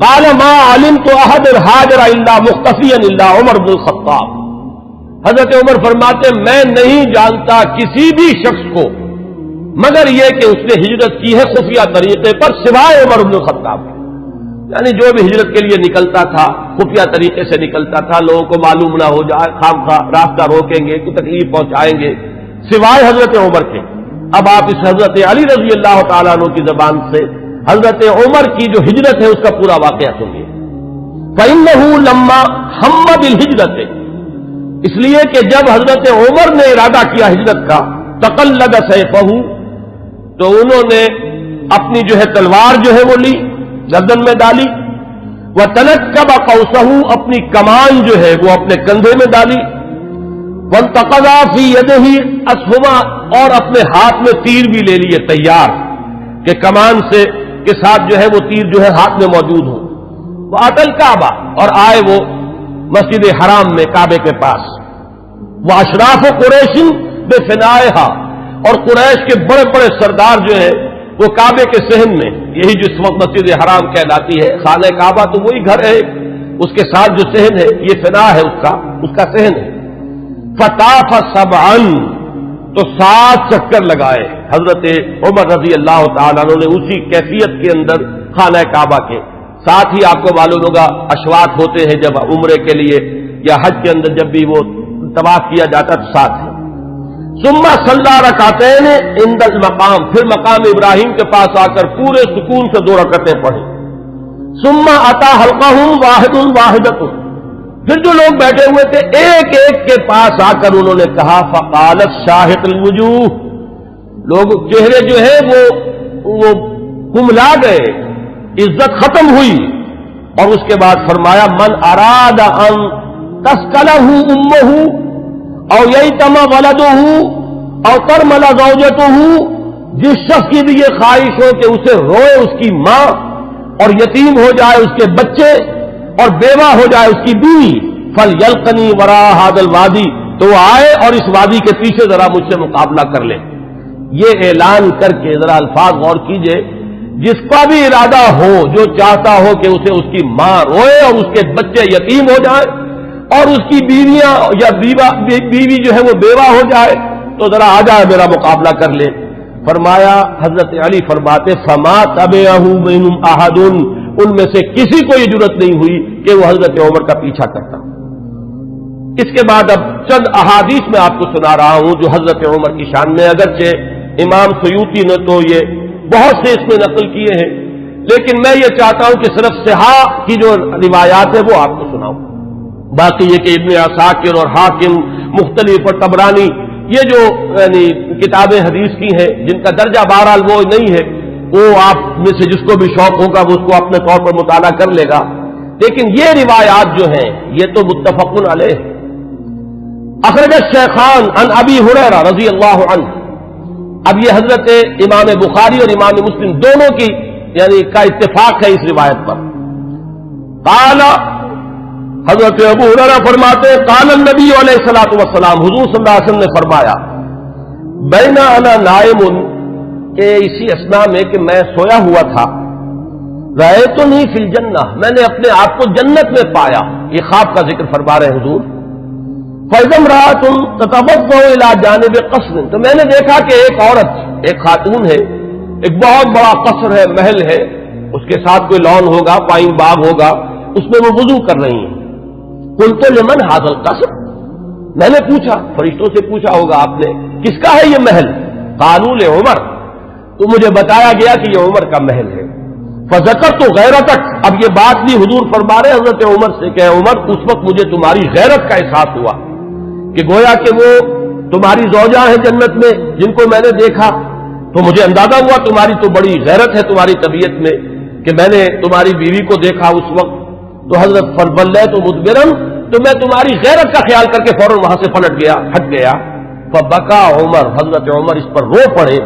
قال ما علمت احد الحاجر الا مختفیا الا عمر بن الخطاب، حضرت عمر فرماتے میں نہیں جانتا کسی بھی شخص کو مگر یہ کہ اس نے ہجرت کی ہے خفیہ طریقے پر سوائے عمر بن الخطاب، یعنی جو بھی ہجرت کے لیے نکلتا تھا خفیہ طریقے سے نکلتا تھا، لوگوں کو معلوم نہ ہو جائے، خام خواہ راستہ روکیں گے، کوئی تکلیف پہنچائیں گے، سوائے حضرت عمر کے۔ اب آپ اس حضرت علی رضی اللہ تعالیٰ عنہ کی زبان سے حضرت عمر کی جو ہجرت ہے اس کا پورا واقعہ سنیے۔ فَإِنَّهُ لَمَّا هَمَّ بِالْهِجْرَةِ، اس لیے کہ جب حضرت عمر نے ارادہ کیا ہجرت کا، تَقَلَّدَ سَيْفَهُ، تو انہوں نے اپنی جو ہے تلوار جو ہے وہ لی، گردن میں ڈالی، وَتَنَكَّبَ قَوْسَهُ، اپنی کمان جو ہے وہ اپنے کندھے میں ڈالی، وَانْتَقَضَ فِي يَدِهِ أَسْهُمًا، اور اپنے ہاتھ میں تیر بھی لے لیے تیار کہ کمان سے کے ساتھ جو ہے وہ تیر جو ہے ہاتھ میں موجود ہو۔ وَأَتَى الْكَعْبَةَ، اور آئے وہ مسجد حرام میں کعبے کے پاس، وَأَشْرَافُ قُرَيْشٍ بِفِنَائِهَا، اور قریش کے بڑے بڑے سردار جو ہیں وہ کعبے کے صحن میں، یہی جس وقت مسجد حرام کہلاتی ہے، خانہ کعبہ تو وہی گھر ہے اس کے ساتھ جو صحن ہے یہ فنا ہے اس کا صحن ہے. فطاف سبعا، تو 7 چکر لگائے حضرت عمر رضی اللہ تعالیٰ عنہ نے اسی کیفیت کے اندر خانہ کعبہ کے. ساتھ ہی آپ کو معلوم ہوگا اشواط ہوتے ہیں جب عمرے کے لیے یا حج کے اندر جب بھی وہ طواف کیا جاتا تو ساتھ ہے. ثم صلی رکعتین عند المقام، پھر مقام ابراہیم کے پاس آ کر پورے سکون سے 2 رکعتیں پڑھی. ثم اتی حلقہم واحد واحدۃ، پھر جو لوگ بیٹھے ہوئے تھے ایک ایک کے پاس آ کر انہوں نے کہا فقالت شاہق الوجوہ، لوگ چہرے جو ہے وہ کملا گئے، عزت ختم ہوئی. اور اس کے بعد فرمایا من اراد ان تسکلہ امہ او ییتم ولدہ او ترمل زوجتہ، جس شخص کی بھی یہ خواہش ہو کہ اسے روئے اس کی ماں اور یتیم ہو جائے اس کے بچے اور بیوہ ہو جائے اس کی بیوی، فلیلقنی وراء ھذا الوادی، تو وہ آئے اور اس وادی کے پیچھے ذرا مجھ سے مقابلہ کر لے. یہ اعلان کر کے ذرا الفاظ غور کیجئے، جس کا بھی ارادہ ہو، جو چاہتا ہو کہ اسے اس کی ماں روئے اور اس کے بچے یتیم ہو جائیں اور اس کی بیویاں یا بیوی جو ہے وہ بیوہ ہو جائے، تو ذرا آ جائے میرا مقابلہ کر لے. فرمایا حضرت علی فرماتے فما تبعہ منہم احد، ان میں سے کسی کو یہ جرأت نہیں ہوئی کہ وہ حضرت عمر کا پیچھا کرتا. اس کے بعد اب چند احادیث میں آپ کو سنا رہا ہوں جو حضرت عمر کی شان میں، اگرچہ امام سیوطی نے تو یہ بہت سے اس میں نقل کیے ہیں، لیکن میں یہ چاہتا ہوں کہ صرف صحاح کی جو روایات ہے وہ آپ کو سناؤں. باقی یہ کہ ابن عساکر اور حاکم مختلف اور طبرانی یہ جو یعنی کتابیں حدیث کی ہیں جن کا درجہ بہرحال وہ نہیں ہے، وہ آپ میں سے جس کو بھی شوق ہوگا وہ اس کو اپنے طور پر مطالعہ کر لے گا. لیکن یہ روایات جو ہیں یہ تو متفق علیہ. اخرج الشیخان عن ابی ہریرہ رضی اللہ عنہ، اب یہ حضرت امام بخاری اور امام مسلم دونوں کی یعنی کا اتفاق ہے اس روایت پر. قال، حضرت ابو ہریرہ فرماتے ہیں قال النبی علیہ الصلوۃ والسلام، حضور صلی اللہ علیہ وسلم نے فرمایا بین انا نائم، کہ اسی اثناء میں کہ میں سویا ہوا تھا، رأیتنی فی الجنہ، میں نے اپنے آپ کو جنت میں پایا. یہ خواب کا ذکر فرما رہے حضور. فإذا امرأۃ تتوضأ إلی جانب قصر، تو میں نے دیکھا کہ ایک عورت، ایک خاتون ہے، ایک بہت بڑا قصر ہے، محل ہے، اس کے ساتھ کوئی لان ہوگا، پائن باغ ہوگا، اس میں وہ وضو کر رہی ہیں. قلت لمن هذا القصر، میں نے پوچھا، فرشتوں سے پوچھا ہوگا آپ نے، کس کا ہے یہ محل؟ قالوا لعمر، تو مجھے بتایا گیا کہ یہ عمر کا محل ہے. فذکرت غیرتک، اب یہ بات بھی حضور فرما رہے حضرت عمر سے کہ عمر اس وقت مجھے تمہاری غیرت کا احساس ہوا کہ گویا کہ وہ تمہاری زوجہ ہیں جنت میں جن کو میں نے دیکھا، تو مجھے اندازہ ہوا تمہاری تو بڑی غیرت ہے تمہاری طبیعت میں کہ میں نے تمہاری بیوی کو دیکھا اس وقت. تو حضرت فولّیت مدبرا، تو میں تمہاری غیرت کا خیال کر کے فوراً وہاں سے ہٹ گیا. فبکا عمر، حضرت عمر اس پر رو پڑے.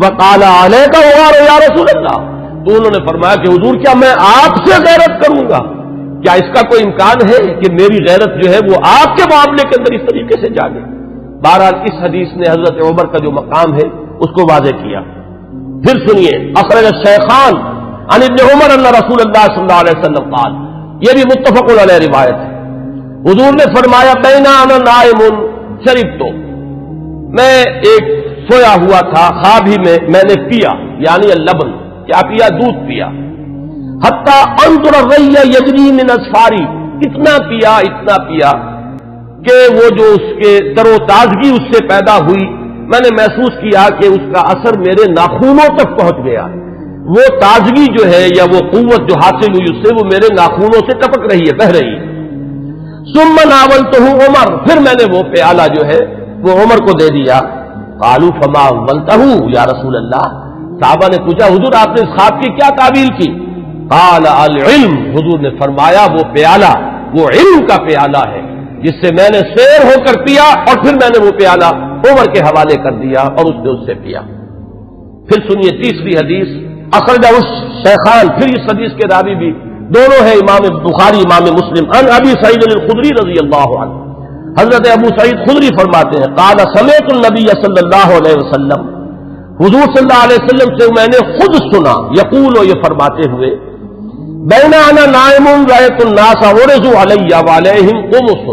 وقال علیک غار یا رسول اللہ، تو انہوں نے فرمایا کہ حضور کیا میں آپ سے غیرت کروں گا؟ کیا اس کا کوئی امکان ہے کہ میری غیرت جو ہے وہ آپ کے معاملے کے اندر اس طریقے سے جاگے؟ بہرحال اس حدیث نے حضرت عمر کا جو مقام ہے اس کو واضح کیا. پھر سنیے، اخرج الشیخان عن ابن عمر ان رسول اللہ صلی اللہ علیہ وسلم قال، یہ بھی متفق علیہ روایت ہے. حضور نے فرمایا بینا انا نائم شربت، میں ایک سویا ہوا تھا، خواب ہی میں نے پیا، یعنی اللبن، کیا پیا؟ دودھ پیا. حتی انظر الری یجری من اظفاری، اتنا پیا کہ وہ جو اس کے تر و تازگی اس سے پیدا ہوئی، میں نے محسوس کیا کہ اس کا اثر میرے ناخونوں تک پہنچ گیا. وہ تازگی جو ہے یا وہ قوت جو حاصل ہوئی اس سے وہ میرے ناخونوں سے ٹپک رہی ہے، بہہ رہی ہے. ثم ناولتہ عمر، پھر میں نے وہ پیالہ جو ہے وہ عمر کو دے دیا. قالوا فما اولتہ یا رسول اللہ، صحابہ نے پوچھا حضور آپ نے اس خواب کی کیا تعبیر کی؟ قال العلم، حضور نے فرمایا وہ پیالہ وہ علم کا پیالہ ہے جس سے میں نے سیر ہو کر پیا، اور پھر میں نے وہ پیالہ عمر کے حوالے کر دیا اور اس نے اس سے پیا. پھر سنیے تیسری حدیث، اخرجہ الشیخان، پھر اس حدیث کے راوی بھی دونوں ہیں امام بخاری امام مسلم. عن ابی سعید الخدری رضی اللہ عنہ، حضرت ابو سعید خدری فرماتے ہیں قال سمعت النبی صلی اللہ علیہ وسلم، حضور صلی اللہ علیہ وسلم سے میں نے خود سنا، یقول، یہ فرماتے ہوئے بینا انا نائم رأیت الناس عرضوا علی وعلیہم قمص،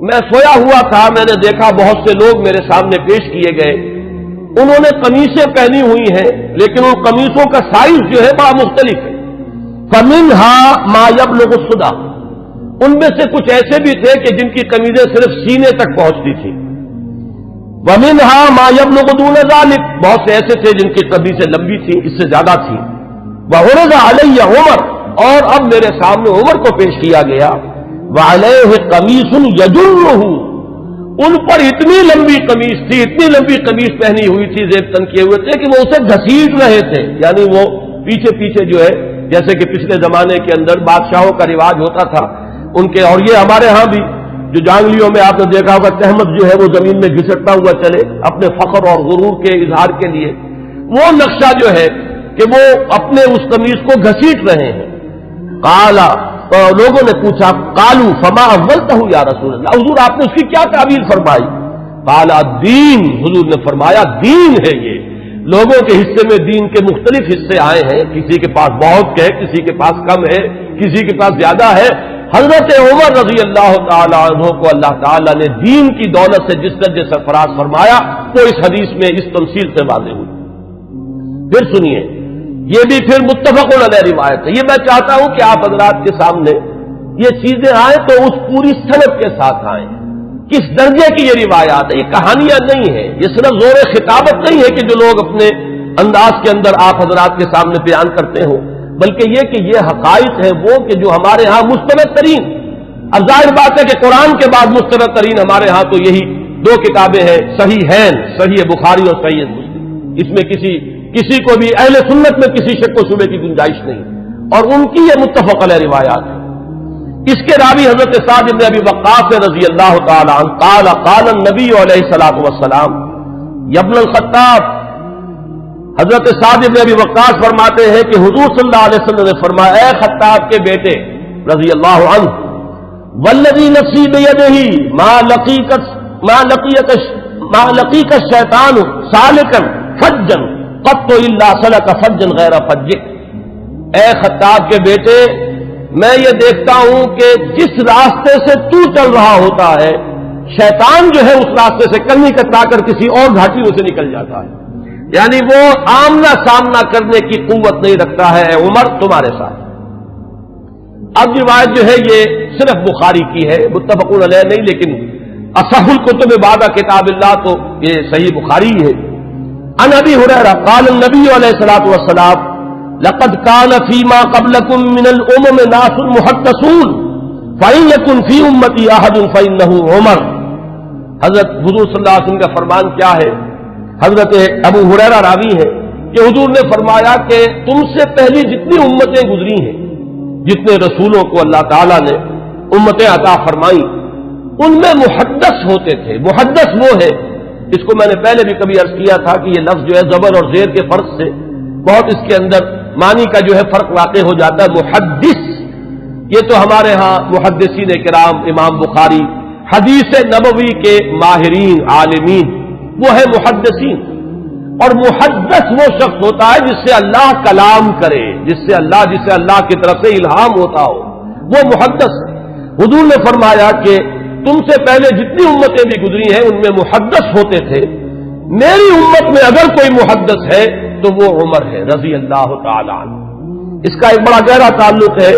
میں سویا ہوا تھا، میں نے دیکھا بہت سے لوگ میرے سامنے پیش کیے گئے، انہوں نے قمیصیں پہنی ہوئی ہیں لیکن ان قمیصوں کا سائز جو ہے بڑا مختلف ہے۔ فمنها ما یبلغ الصدع، ان میں سے کچھ ایسے بھی تھے کہ جن کی قمیضیں صرف سینے تک پہنچتی تھیں۔ ومنها ما یبلغ دون ذلك، بہت سے ایسے تھے جن کی قمیضیں لمبی تھیں، اس سے زیادہ تھیں۔ وعرض علی عمر، اور اب میرے سامنے عمر کو پیش کیا گیا، وعلیہ قمیص یجرہ، ان پر اتنی لمبی قمیص تھی، اتنی لمبی قمیص پہنی ہوئی تھی، زیب تن کیے ہوئے تھے کہ وہ اسے گھسیٹ رہے تھے، یعنی وہ پیچھے پیچھے جو ہے، جیسے کہ پچھلے زمانے کے اندر بادشاہوں کا رواج ہوتا تھا ان کے، اور یہ ہمارے ہاں بھی جو جانگلیوں میں آپ نے دیکھا ہوگا تہمت جو ہے وہ زمین میں گھسٹتا ہوا چلے اپنے فخر اور غرور کے اظہار کے لیے، وہ نقشہ جو ہے کہ وہ اپنے اس قمیص کو گھسیٹ رہے ہیں۔ قالا، تو لوگوں نے پوچھا، قالو فما اولتہ یا رسول اللہ، حضور آپ نے اس کی کیا تعبیر فرمائی؟ قالا دین، حضور نے فرمایا دین ہے یہ، لوگوں کے حصے میں دین کے مختلف حصے آئے ہیں، کسی کے پاس بہت ہے، کسی کے پاس کم ہے، کسی کے پاس زیادہ ہے۔ حضرت عمر رضی اللہ تعالی عنہ کو اللہ تعالیٰ نے دین کی دولت سے جس درجے سرفراز فرمایا وہ اس حدیث میں اس تمثیل سے واضح ہوئی۔ پھر سنیے، یہ بھی پھر متفق علیہ روایت ہے، یہ میں چاہتا ہوں کہ آپ حضرات کے سامنے یہ چیزیں آئیں تو اس پوری سند کے ساتھ آئیں، کس درجے کی یہ روایات ہے، یہ کہانیاں نہیں ہیں، یہ صرف زور خطابت نہیں ہے کہ جو لوگ اپنے انداز کے اندر آپ حضرات کے سامنے بیان کرتے ہوں، بلکہ یہ کہ یہ حقائق ہیں وہ کہ جو ہمارے ہاں مستند ترین، اب ظاہر بات ہے کہ قرآن کے بعد مستند ترین ہمارے ہاں تو یہی دو کتابیں ہیں، صحیحین، صحیح بخاری اور صحیح مسلم، اس میں کسی کو بھی اہل سنت میں کسی شک و شبے کی گنجائش نہیں، اور ان کی یہ متفق علیہ روایات ہے۔ اس کے راوی حضرت سعد بن ابی وقاص رضی اللہ تعالی عنہ قال قال النبی علیہ الصلوۃ والسلام یا ابن الخطاب، حضرت سعد بن ابی وقاص فرماتے ہیں کہ حضور صلی اللہ علیہ وسلم نے فرمایا، اے خطاب کے بیٹے رضی اللہ عنہ، والذی نفسی بیدہ ما لقیک الشیطان سالکا فجا قط الا سلک فجا غیر فجک، اے خطاب کے بیٹے میں یہ دیکھتا ہوں کہ جس راستے سے تو چل رہا ہوتا ہے شیطان جو ہے اس راستے سے کنی کترا کر کسی اور گھاٹی میں سے نکل جاتا ہے، یعنی وہ آمنا سامنا کرنے کی قوت نہیں رکھتا ہے اے عمر تمہارے ساتھ۔ اب روایت جو ہے یہ صرف بخاری کی ہے، متفق علیہ نہیں، لیکن اصح الکتب بعد کتاب اللہ تو یہ صحیح بخاری ہے۔ عن ابی ہریرہ قال النبی علیہ الصلوۃ والسلام لقد كان فيما قبلكم من الامم ناس محدثون فإن يكن في امتي احد فإنه عمر، حضرت حضور صلی اللہ علیہ وسلم کا فرمان کیا ہے؟ حضرت ابو ہریرہ راوی ہے کہ حضور نے فرمایا کہ تم سے پہلی جتنی امتیں گزری ہیں، جتنے رسولوں کو اللہ تعالیٰ نے امتیں عطا فرمائیں، ان میں محدث ہوتے تھے۔ محدث وہ ہے، اس کو میں نے پہلے بھی کبھی عرض کیا تھا کہ یہ لفظ جو ہے زبر اور زیر کے فرق سے بہت اس کے اندر معنی کا جو ہے فرق واقع ہو جاتا ہے۔ محدث یہ تو ہمارے ہاں محدثین کرام، امام بخاری، حدیث نبوی کے ماہرین عالمین وہ ہے محدثین، اور محدث وہ شخص ہوتا ہے جس سے اللہ کلام کرے، جسے اللہ کی طرف سے الہام ہوتا ہو، وہ محدث ہے۔ حضور نے فرمایا کہ تم سے پہلے جتنی امتیں بھی گزری ہیں ان میں محدث ہوتے تھے، میری امت میں اگر کوئی محدث ہے تو وہ عمر ہے رضی اللہ تعالی عنہ۔ اس کا ایک بڑا گہرا تعلق ہے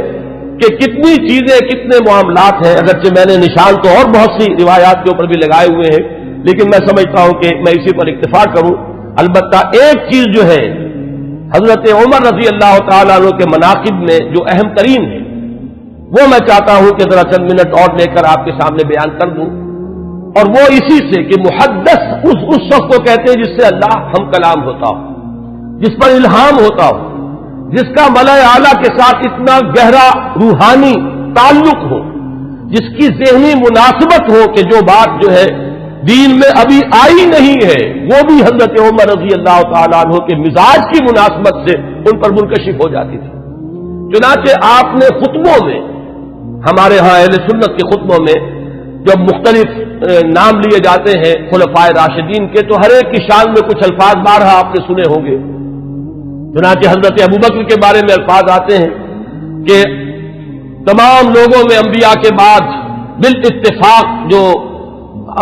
کہ کتنی چیزیں، کتنے معاملات ہیں، اگرچہ میں نے نشان تو اور بہت سی روایات کے اوپر بھی لگائے ہوئے ہیں، لیکن میں سمجھتا ہوں کہ میں اسی پر اکتفا کروں۔ البتہ ایک چیز جو ہے حضرت عمر رضی اللہ تعالیٰ عنہ کے مناقب میں جو اہم ترین ہے وہ میں چاہتا ہوں کہ ذرا چند منٹ اور لے کر آپ کے سامنے بیان کر دوں، اور وہ اسی سے کہ محدث اس شخص کو کہتے ہیں جس سے اللہ ہم کلام ہوتا ہو، جس پر الہام ہوتا ہو، جس کا ملأ اعلیٰ کے ساتھ اتنا گہرا روحانی تعلق ہو، جس کی ذہنی مناسبت ہو کہ جو بات جو ہے دین میں ابھی آئی نہیں ہے وہ بھی حضرت عمر رضی اللہ تعالیٰ عنہ کے مزاج کی مناسبت سے ان پر منکشف ہو جاتی تھی۔ چنانچہ آپ نے خطبوں میں، ہمارے ہاں اہل سنت کے خطبوں میں جب مختلف نام لیے جاتے ہیں خلفائے راشدین کے، تو ہر ایک کی شان میں کچھ الفاظ بارہا آپ نے سنے ہوں گے۔ چنانچہ حضرت ابوبکر کے بارے میں الفاظ آتے ہیں کہ تمام لوگوں میں انبیاء کے بعد بالاتفاق جو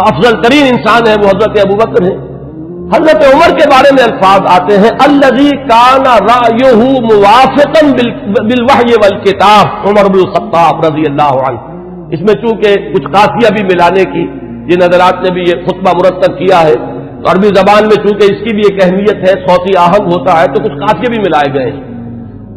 افضل ترین انسان ہے وہ حضرت ابوبکر ہیں. حضرت عمر کے بارے میں الفاظ آتے ہیں الذی کان رأیہ موافقا بالوحی والکتاب، عمر بن الخطاب رضی اللہ عنہ. اس میں چونکہ کچھ قافیہ بھی ملانے کی جن حضرات نے بھی یہ خطبہ مرتب کیا ہے، عربی زبان میں چونکہ اس کی بھی ایک اہمیت ہے، صوتی آہنگ ہوتا ہے تو کچھ قافیے بھی ملائے گئے ہیں.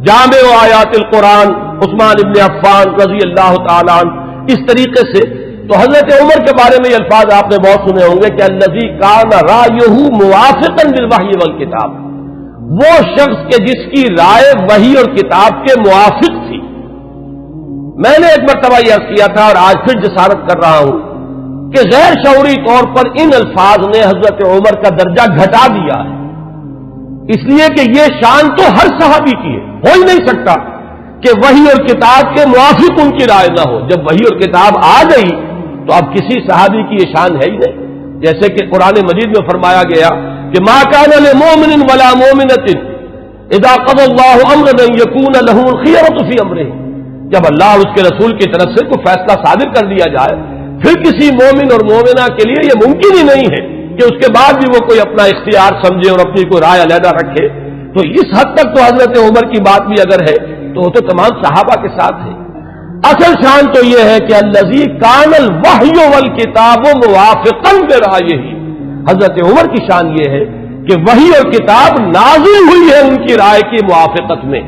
جامع آیات القرآن عثمان ابن عفان رضی اللہ تعالیٰ عنہ. اس طریقے سے تو حضرت عمر کے بارے میں یہ الفاظ آپ نے بہت سنے ہوں گے کہ الذی کان رأیہ موافقا بالوحی والکتاب، وہ شخص کہ جس کی رائے وحی اور کتاب کے موافق تھی. میں نے ایک مرتبہ یہ عرض کیا تھا اور آج پھر جسارت کر رہا ہوں کہ غیر شعوری طور پر ان الفاظ نے حضرت عمر کا درجہ گھٹا دیا ہے، اس لیے کہ یہ شان تو ہر صحابی کی ہے. ہو ہی نہیں سکتا کہ وحی اور کتاب کے موافق ان کی رائے نہ ہو. جب وحی اور کتاب آ گئی تو اب کسی صحابی کی یہ شان ہے ہی نہیں. جیسے کہ قرآن مجید میں فرمایا گیا کہ ما کان لمؤمن ولا مؤمنۃ اذا قضى الله امرا ان يكون له الخيرة في امره. جب اللہ اور اس کے رسول کی طرف سے کوئی فیصلہ صادر کر دیا جائے پھر کسی مومن اور مومنہ کے لیے یہ ممکن ہی نہیں ہے کہ اس کے بعد بھی وہ کوئی اپنا اختیار سمجھے اور اپنی کوئی رائے علیحدہ رکھے. تو اس حد تک تو حضرت عمر کی بات بھی اگر ہے تو وہ تو تمام صحابہ کے ساتھ ہے. اصل شان تو یہ ہے کہ الذی کان الوحی والکتاب موافقا برأیہ. حضرت عمر کی شان یہ ہے کہ وحی اور کتاب نازل ہوئی ہے ان کی رائے کی موافقت میں.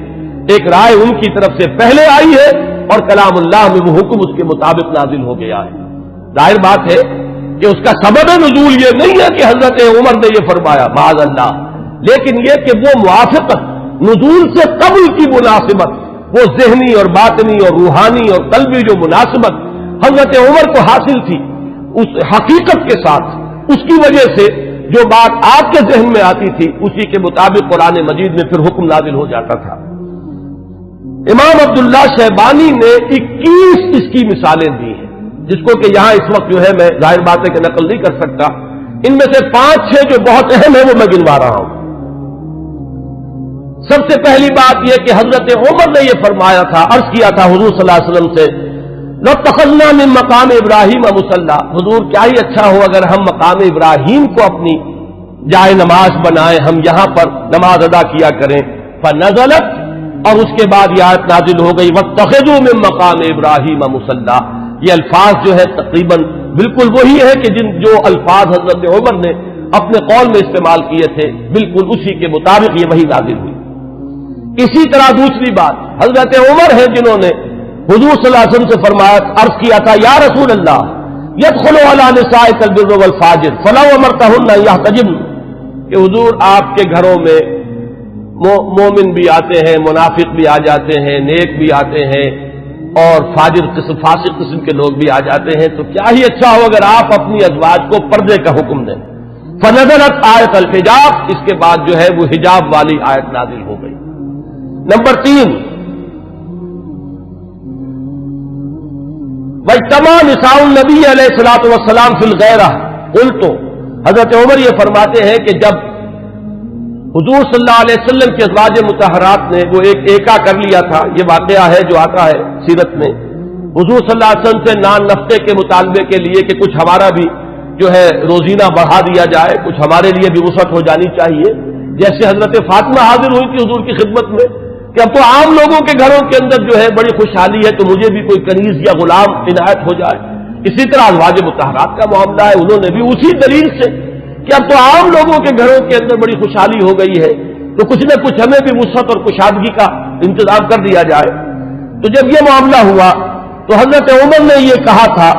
ایک رائے ان کی طرف سے پہلے آئی ہے اور کلام اللہ میں وہ حکم اس کے مطابق نازل ہو گیا ہے. ظاہر بات ہے کہ اس کا سبب نزول یہ نہیں ہے کہ حضرت عمر نے یہ فرمایا معاذ اللہ، لیکن یہ کہ وہ موافقت نزول سے قبل کی مناسبت، وہ ذہنی اور باطنی اور روحانی اور قلبی جو مناسبت حضرت عمر کو حاصل تھی اس حقیقت کے ساتھ، اس کی وجہ سے جو بات آپ کے ذہن میں آتی تھی اسی کے مطابق قرآن مجید میں پھر حکم نازل ہو جاتا تھا. امام عبداللہ شیبانی نے 21 اس کی مثالیں دی ہیں، جس کو کہ یہاں اس وقت جو ہے میں ظاہر بات ہے کہ نقل نہیں کر سکتا. ان میں سے 5-6 جو بہت اہم ہیں وہ میں گنوا رہا ہوں. سب سے پہلی بات یہ کہ حضرت عمر نے یہ فرمایا تھا، عرض کیا تھا حضور صلی اللہ علیہ وسلم سے لَاتَّخَذْنَا مِن مقام ابراہیم مصلی. حضور کیا ہی اچھا ہو اگر ہم مقام ابراہیم کو اپنی جائے نماز بنائیں، ہم یہاں پر نماز ادا کیا کریں. فنزلت، اور اس کے بعد یہ آیت نازل ہو گئی وَاتَّخِذُوا مِن مقام ابراہیم مصلی. یہ الفاظ جو ہے تقریباً بالکل وہی ہے کہ جو الفاظ حضرت عمر نے اپنے قول میں استعمال کیے تھے بالکل اسی کے مطابق یہ وہی نازل ہوئی. اسی طرح دوسری بات حضرت عمر ہیں جنہوں نے حضور صلی اللہ علیہ وسلم سے فرمایا، عرض کیا تھا یا رسول اللہ يدخل على نسائك البر والفاجر فلو امرتهن ان يحتجبن، کہ حضور آپ کے گھروں میں مومن بھی آتے ہیں، منافق بھی آ جاتے ہیں، نیک بھی آتے ہیں اور فاسق قسم کے لوگ بھی آ جاتے ہیں، تو کیا ہی اچھا ہو اگر آپ اپنی ازواج کو پردے کا حکم دیں. فنزلت آیت الحجاب، اس کے بعد جو ہے وہ حجاب والی آیت نازل ہو گئی. نمبر 3 واجتمع نساء النبی علیہ الصلوۃ والسلام فی الغیرہ. قلت، حضرت عمر یہ فرماتے ہیں کہ جب حضور صلی اللہ علیہ وسلم کی ازواج مطہرات نے وہ ایک ایکا کر لیا تھا، یہ واقعہ ہے جو آتا ہے سیرت میں، حضور صلی اللہ علیہ وسلم سے نان نفقے کے مطالبے کے لیے کہ کچھ ہمارا بھی جو ہے روزینہ بڑھا دیا جائے، کچھ ہمارے لیے بھی وسعت ہو جانی چاہیے. جیسے حضرت فاطمہ حاضر ہوئی تھی حضور کی خدمت میں کہ اب تو عام لوگوں کے گھروں کے اندر جو ہے بڑی خوشحالی ہے تو مجھے بھی کوئی کنیز یا غلام عنایت ہو جائے. اسی طرح ازواج مطہرات کا معاملہ ہے، انہوں نے بھی اسی دلیل سے کہ اب تو عام لوگوں کے گھروں کے اندر بڑی خوشحالی ہو گئی ہے تو کچھ نہ کچھ ہمیں بھی وسعت اور کشادگی کا انتظام کر دیا جائے. تو جب یہ معاملہ ہوا تو حضرت عمر نے یہ کہا تھا،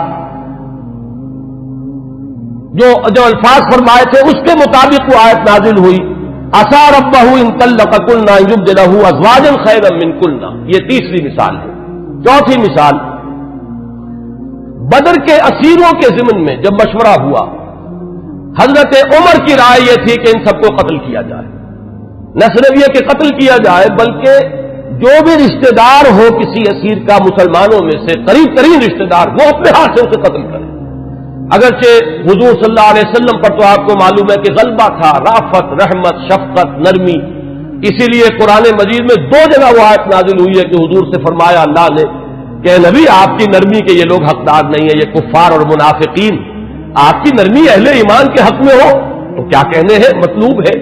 جو الفاظ فرمائے تھے اس کے مطابق وہ آیت نازل ہوئی عسى ربه ان طلقكن ان يبدله ازواجا خيرا منكن. یہ تیسری مثال ہے. چوتھی مثال، بدر کے اسیروں کے ضمن میں جب مشورہ ہوا حضرت عمر کی رائے یہ تھی کہ ان سب کو قتل کیا جائے. نہ صرف یہ کہ قتل کیا جائے بلکہ جو بھی رشتہ دار ہو کسی اسیر کا مسلمانوں میں سے قریب ترین رشتہ دار وہ اپنے ہاتھ سے اسے قتل کرے. اگرچہ حضور صلی اللہ علیہ وسلم پر تو آپ کو معلوم ہے کہ غلبہ تھا، رافت، رحمت، شفقت، نرمی، اسی لیے قرآن مجید میں 2 جگہ وہ آیت نازل ہوئی ہے کہ حضور سے فرمایا اللہ نے کہ نبی آپ کی نرمی کے یہ لوگ حقدار نہیں ہیں، یہ کفار اور منافقین، آپ کی نرمی اہل ایمان کے حق میں ہو تو کیا کہنے ہیں، مطلوب ہے،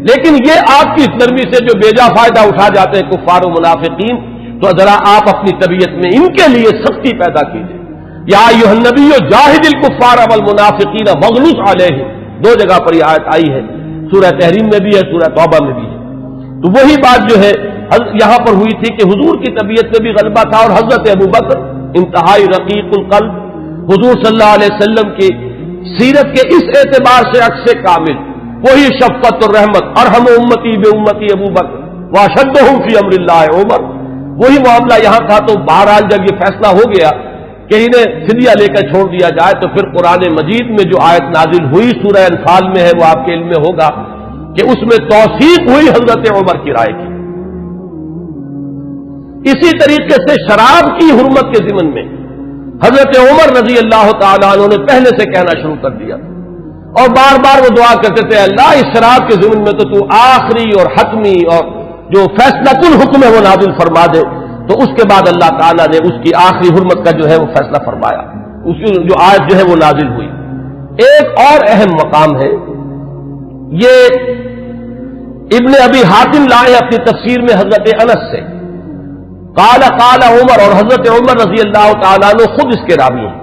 لیکن یہ آپ کی اس نرمی سے جو بیجا فائدہ اٹھا جاتے ہیں کفار و منافقین، تو ذرا آپ اپنی طبیعت میں ان کے لیے سختی پیدا کیجیے۔ یا ایھا النبی جاہد الکفار والمنافقین واغلظ علیہم، 2 جگہ پر یہ آیت آئی ہے، سورہ تحریم میں بھی ہے، سورہ توبہ میں بھی ہے۔ تو وہی بات جو ہے یہاں پر ہوئی تھی کہ حضور کی طبیعت میں بھی غلبہ تھا، اور حضرت ابوبکر انتہائی رقیق القلب، حضور صلی اللہ علیہ وسلم کی سیرت کے اس اعتبار سے عکس کامل، وہی شفقت اور رحمت، ارحم امتی بامتی ابوبکر واشدہم فی امر اللہ عمر، وہی معاملہ یہاں تھا۔ تو بہرحال جب یہ فیصلہ ہو گیا کہ انہیں فدیہ لے کر چھوڑ دیا جائے، تو پھر قرآن مجید میں جو آیت نازل ہوئی سورہ انفال میں ہے، وہ آپ کے علم میں ہوگا کہ اس میں توثیق ہوئی حضرت عمر کی رائے کی۔ اسی طریقے سے شراب کی حرمت کے ضمن میں حضرت عمر رضی اللہ تعالیٰ عنہ نے پہلے سے کہنا شروع کر دیا، اور بار بار وہ دعا کرتے تھے اللہ اس شراب کے ضمن میں تو آخری اور حتمی اور جو فیصلہ کن حکم ہے وہ نازل فرما دے۔ تو اس کے بعد اللہ تعالیٰ نے اس کی آخری حرمت کا جو ہے وہ فیصلہ فرمایا، اس کی جو آیت جو ہے وہ نازل ہوئی۔ ایک اور اہم مقام ہے، یہ ابن ابی حاتم لائے اپنی تفسیر میں حضرت انس سے، قال عمر، اور حضرت عمر رضی اللہ تعالیٰ عنہ خود اس کے راوی ہیں،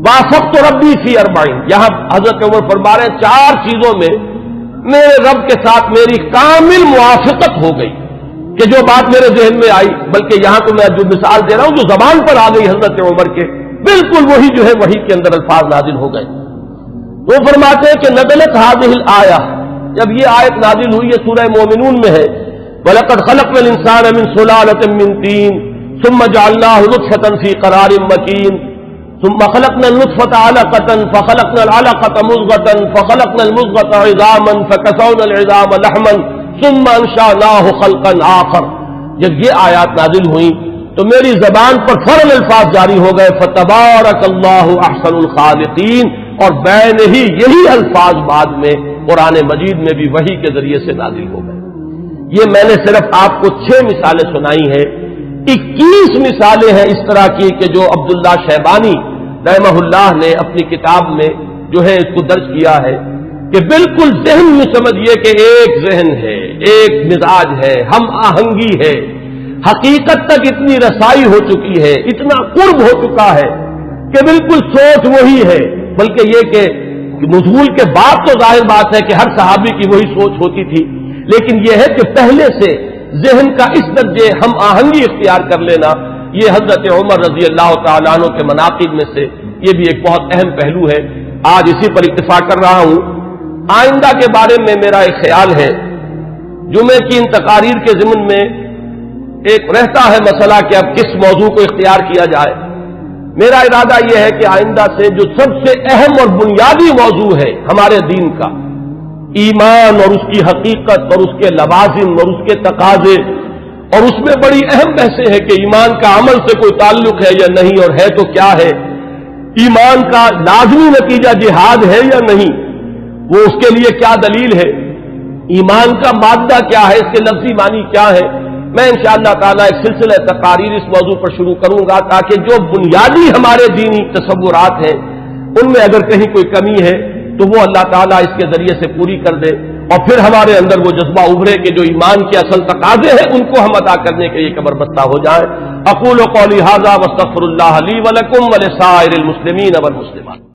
وافقت ربی فی 40، یہاں حضرت عمر فرما رہے ہیں 4 چیزوں میں میرے رب کے ساتھ میری کامل موافقت ہو گئی کہ جو بات میرے ذہن میں آئی، بلکہ یہاں تو میں جو مثال دے رہا ہوں جو زبان پر آ گئی حضرت عمر کے، بالکل وہی جو ہے وہی کے اندر الفاظ نازل ہو گئے۔ وہ فرماتے ہیں کہ نزلت هذه الآیہ، جب یہ آیت نازل ہوئی ہے سورہ مومنون میں ہے، وَلَقَدْ خَلَقْنَا الْإِنسَانَ مِنْ سُلَالَةٍ مِنْ طِينٍ ثُمَّ جَعَلْنَاهُ نُطْفَةً فِي قَرَارٍ مَكِينٍ ثُمَّ خَلَقْنَا النُّطْفَةَ عَلَقَةً فَخَلَقْنَا الْعَلَقَةَ مُضْغَةً فَخَلَقْنَا الْمُضْغَةَ عِظَامًا فَكَسَوْنَا الْعِظَامَ لَحْمًا ثُمَّ أَنشَأْنَاهُ خَلْقًا آخَرَ، جب یہ آیات نازل ہوئیں تو میری زبان پر فوراً الفاظ جاری ہو گئے فَتَبَارَكَ اللَّهُ أَحْسَنُ الْخَالِقِينَ، اور بین ہی یہی الفاظ بعد میں قرآن مجید میں بھی وحی کے ذریعے سے نازل ہو گئے۔ یہ میں نے صرف آپ کو 6 مثالیں سنائی ہیں، 21 مثالیں ہیں اس طرح کی کہ جو عبداللہ شیبانی رحمہ اللہ نے اپنی کتاب میں جو ہے اس کو درج کیا ہے، کہ بالکل ذہن میں سمجھیے کہ ایک ذہن ہے، ایک مزاج ہے، ہم آہنگی ہے، حقیقت تک اتنی رسائی ہو چکی ہے، اتنا قرب ہو چکا ہے کہ بالکل سوچ وہی ہے، بلکہ یہ کہ نزول کے بعد تو ظاہر بات ہے کہ ہر صحابی کی وہی سوچ ہوتی تھی، لیکن یہ ہے کہ پہلے سے ذہن کا اس درجے ہم آہنگی اختیار کر لینا، یہ حضرت عمر رضی اللہ تعالیٰ عنہ کے مناقب میں سے یہ بھی ایک بہت اہم پہلو ہے۔ آج اسی پر اتفاق کر رہا ہوں۔ آئندہ کے بارے میں میرا ایک خیال ہے، جمعے کی ان تقاریر کے ضمن میں ایک رہتا ہے مسئلہ کہ اب کس موضوع کو اختیار کیا جائے۔ میرا ارادہ یہ ہے کہ آئندہ سے جو سب سے اہم اور بنیادی موضوع ہے ہمارے دین کا، ایمان اور اس کی حقیقت اور اس کے لوازم اور اس کے تقاضے، اور اس میں بڑی اہم بحثیں ہیں کہ ایمان کا عمل سے کوئی تعلق ہے یا نہیں، اور ہے تو کیا ہے، ایمان کا لازمی نتیجہ جہاد ہے یا نہیں، وہ اس کے لیے کیا دلیل ہے، ایمان کا مادہ کیا ہے، اس کے لفظی معنی کیا ہے۔ میں انشاءاللہ تعالیٰ ایک سلسلہ تقاریر اس موضوع پر شروع کروں گا تاکہ جو بنیادی ہمارے دینی تصورات ہیں ان میں اگر کہیں کوئی کمی ہے تو وہ اللہ تعالیٰ اس کے ذریعے سے پوری کر دے، اور پھر ہمارے اندر وہ جذبہ ابھرے کہ جو ایمان کے اصل تقاضے ہیں ان کو ہم ادا کرنے کے لیے کمر بستہ ہو جائیں۔ اقول قولی ھذا واستغفر اللہ لی ولکم ولسائر المسلمین والمسلمات۔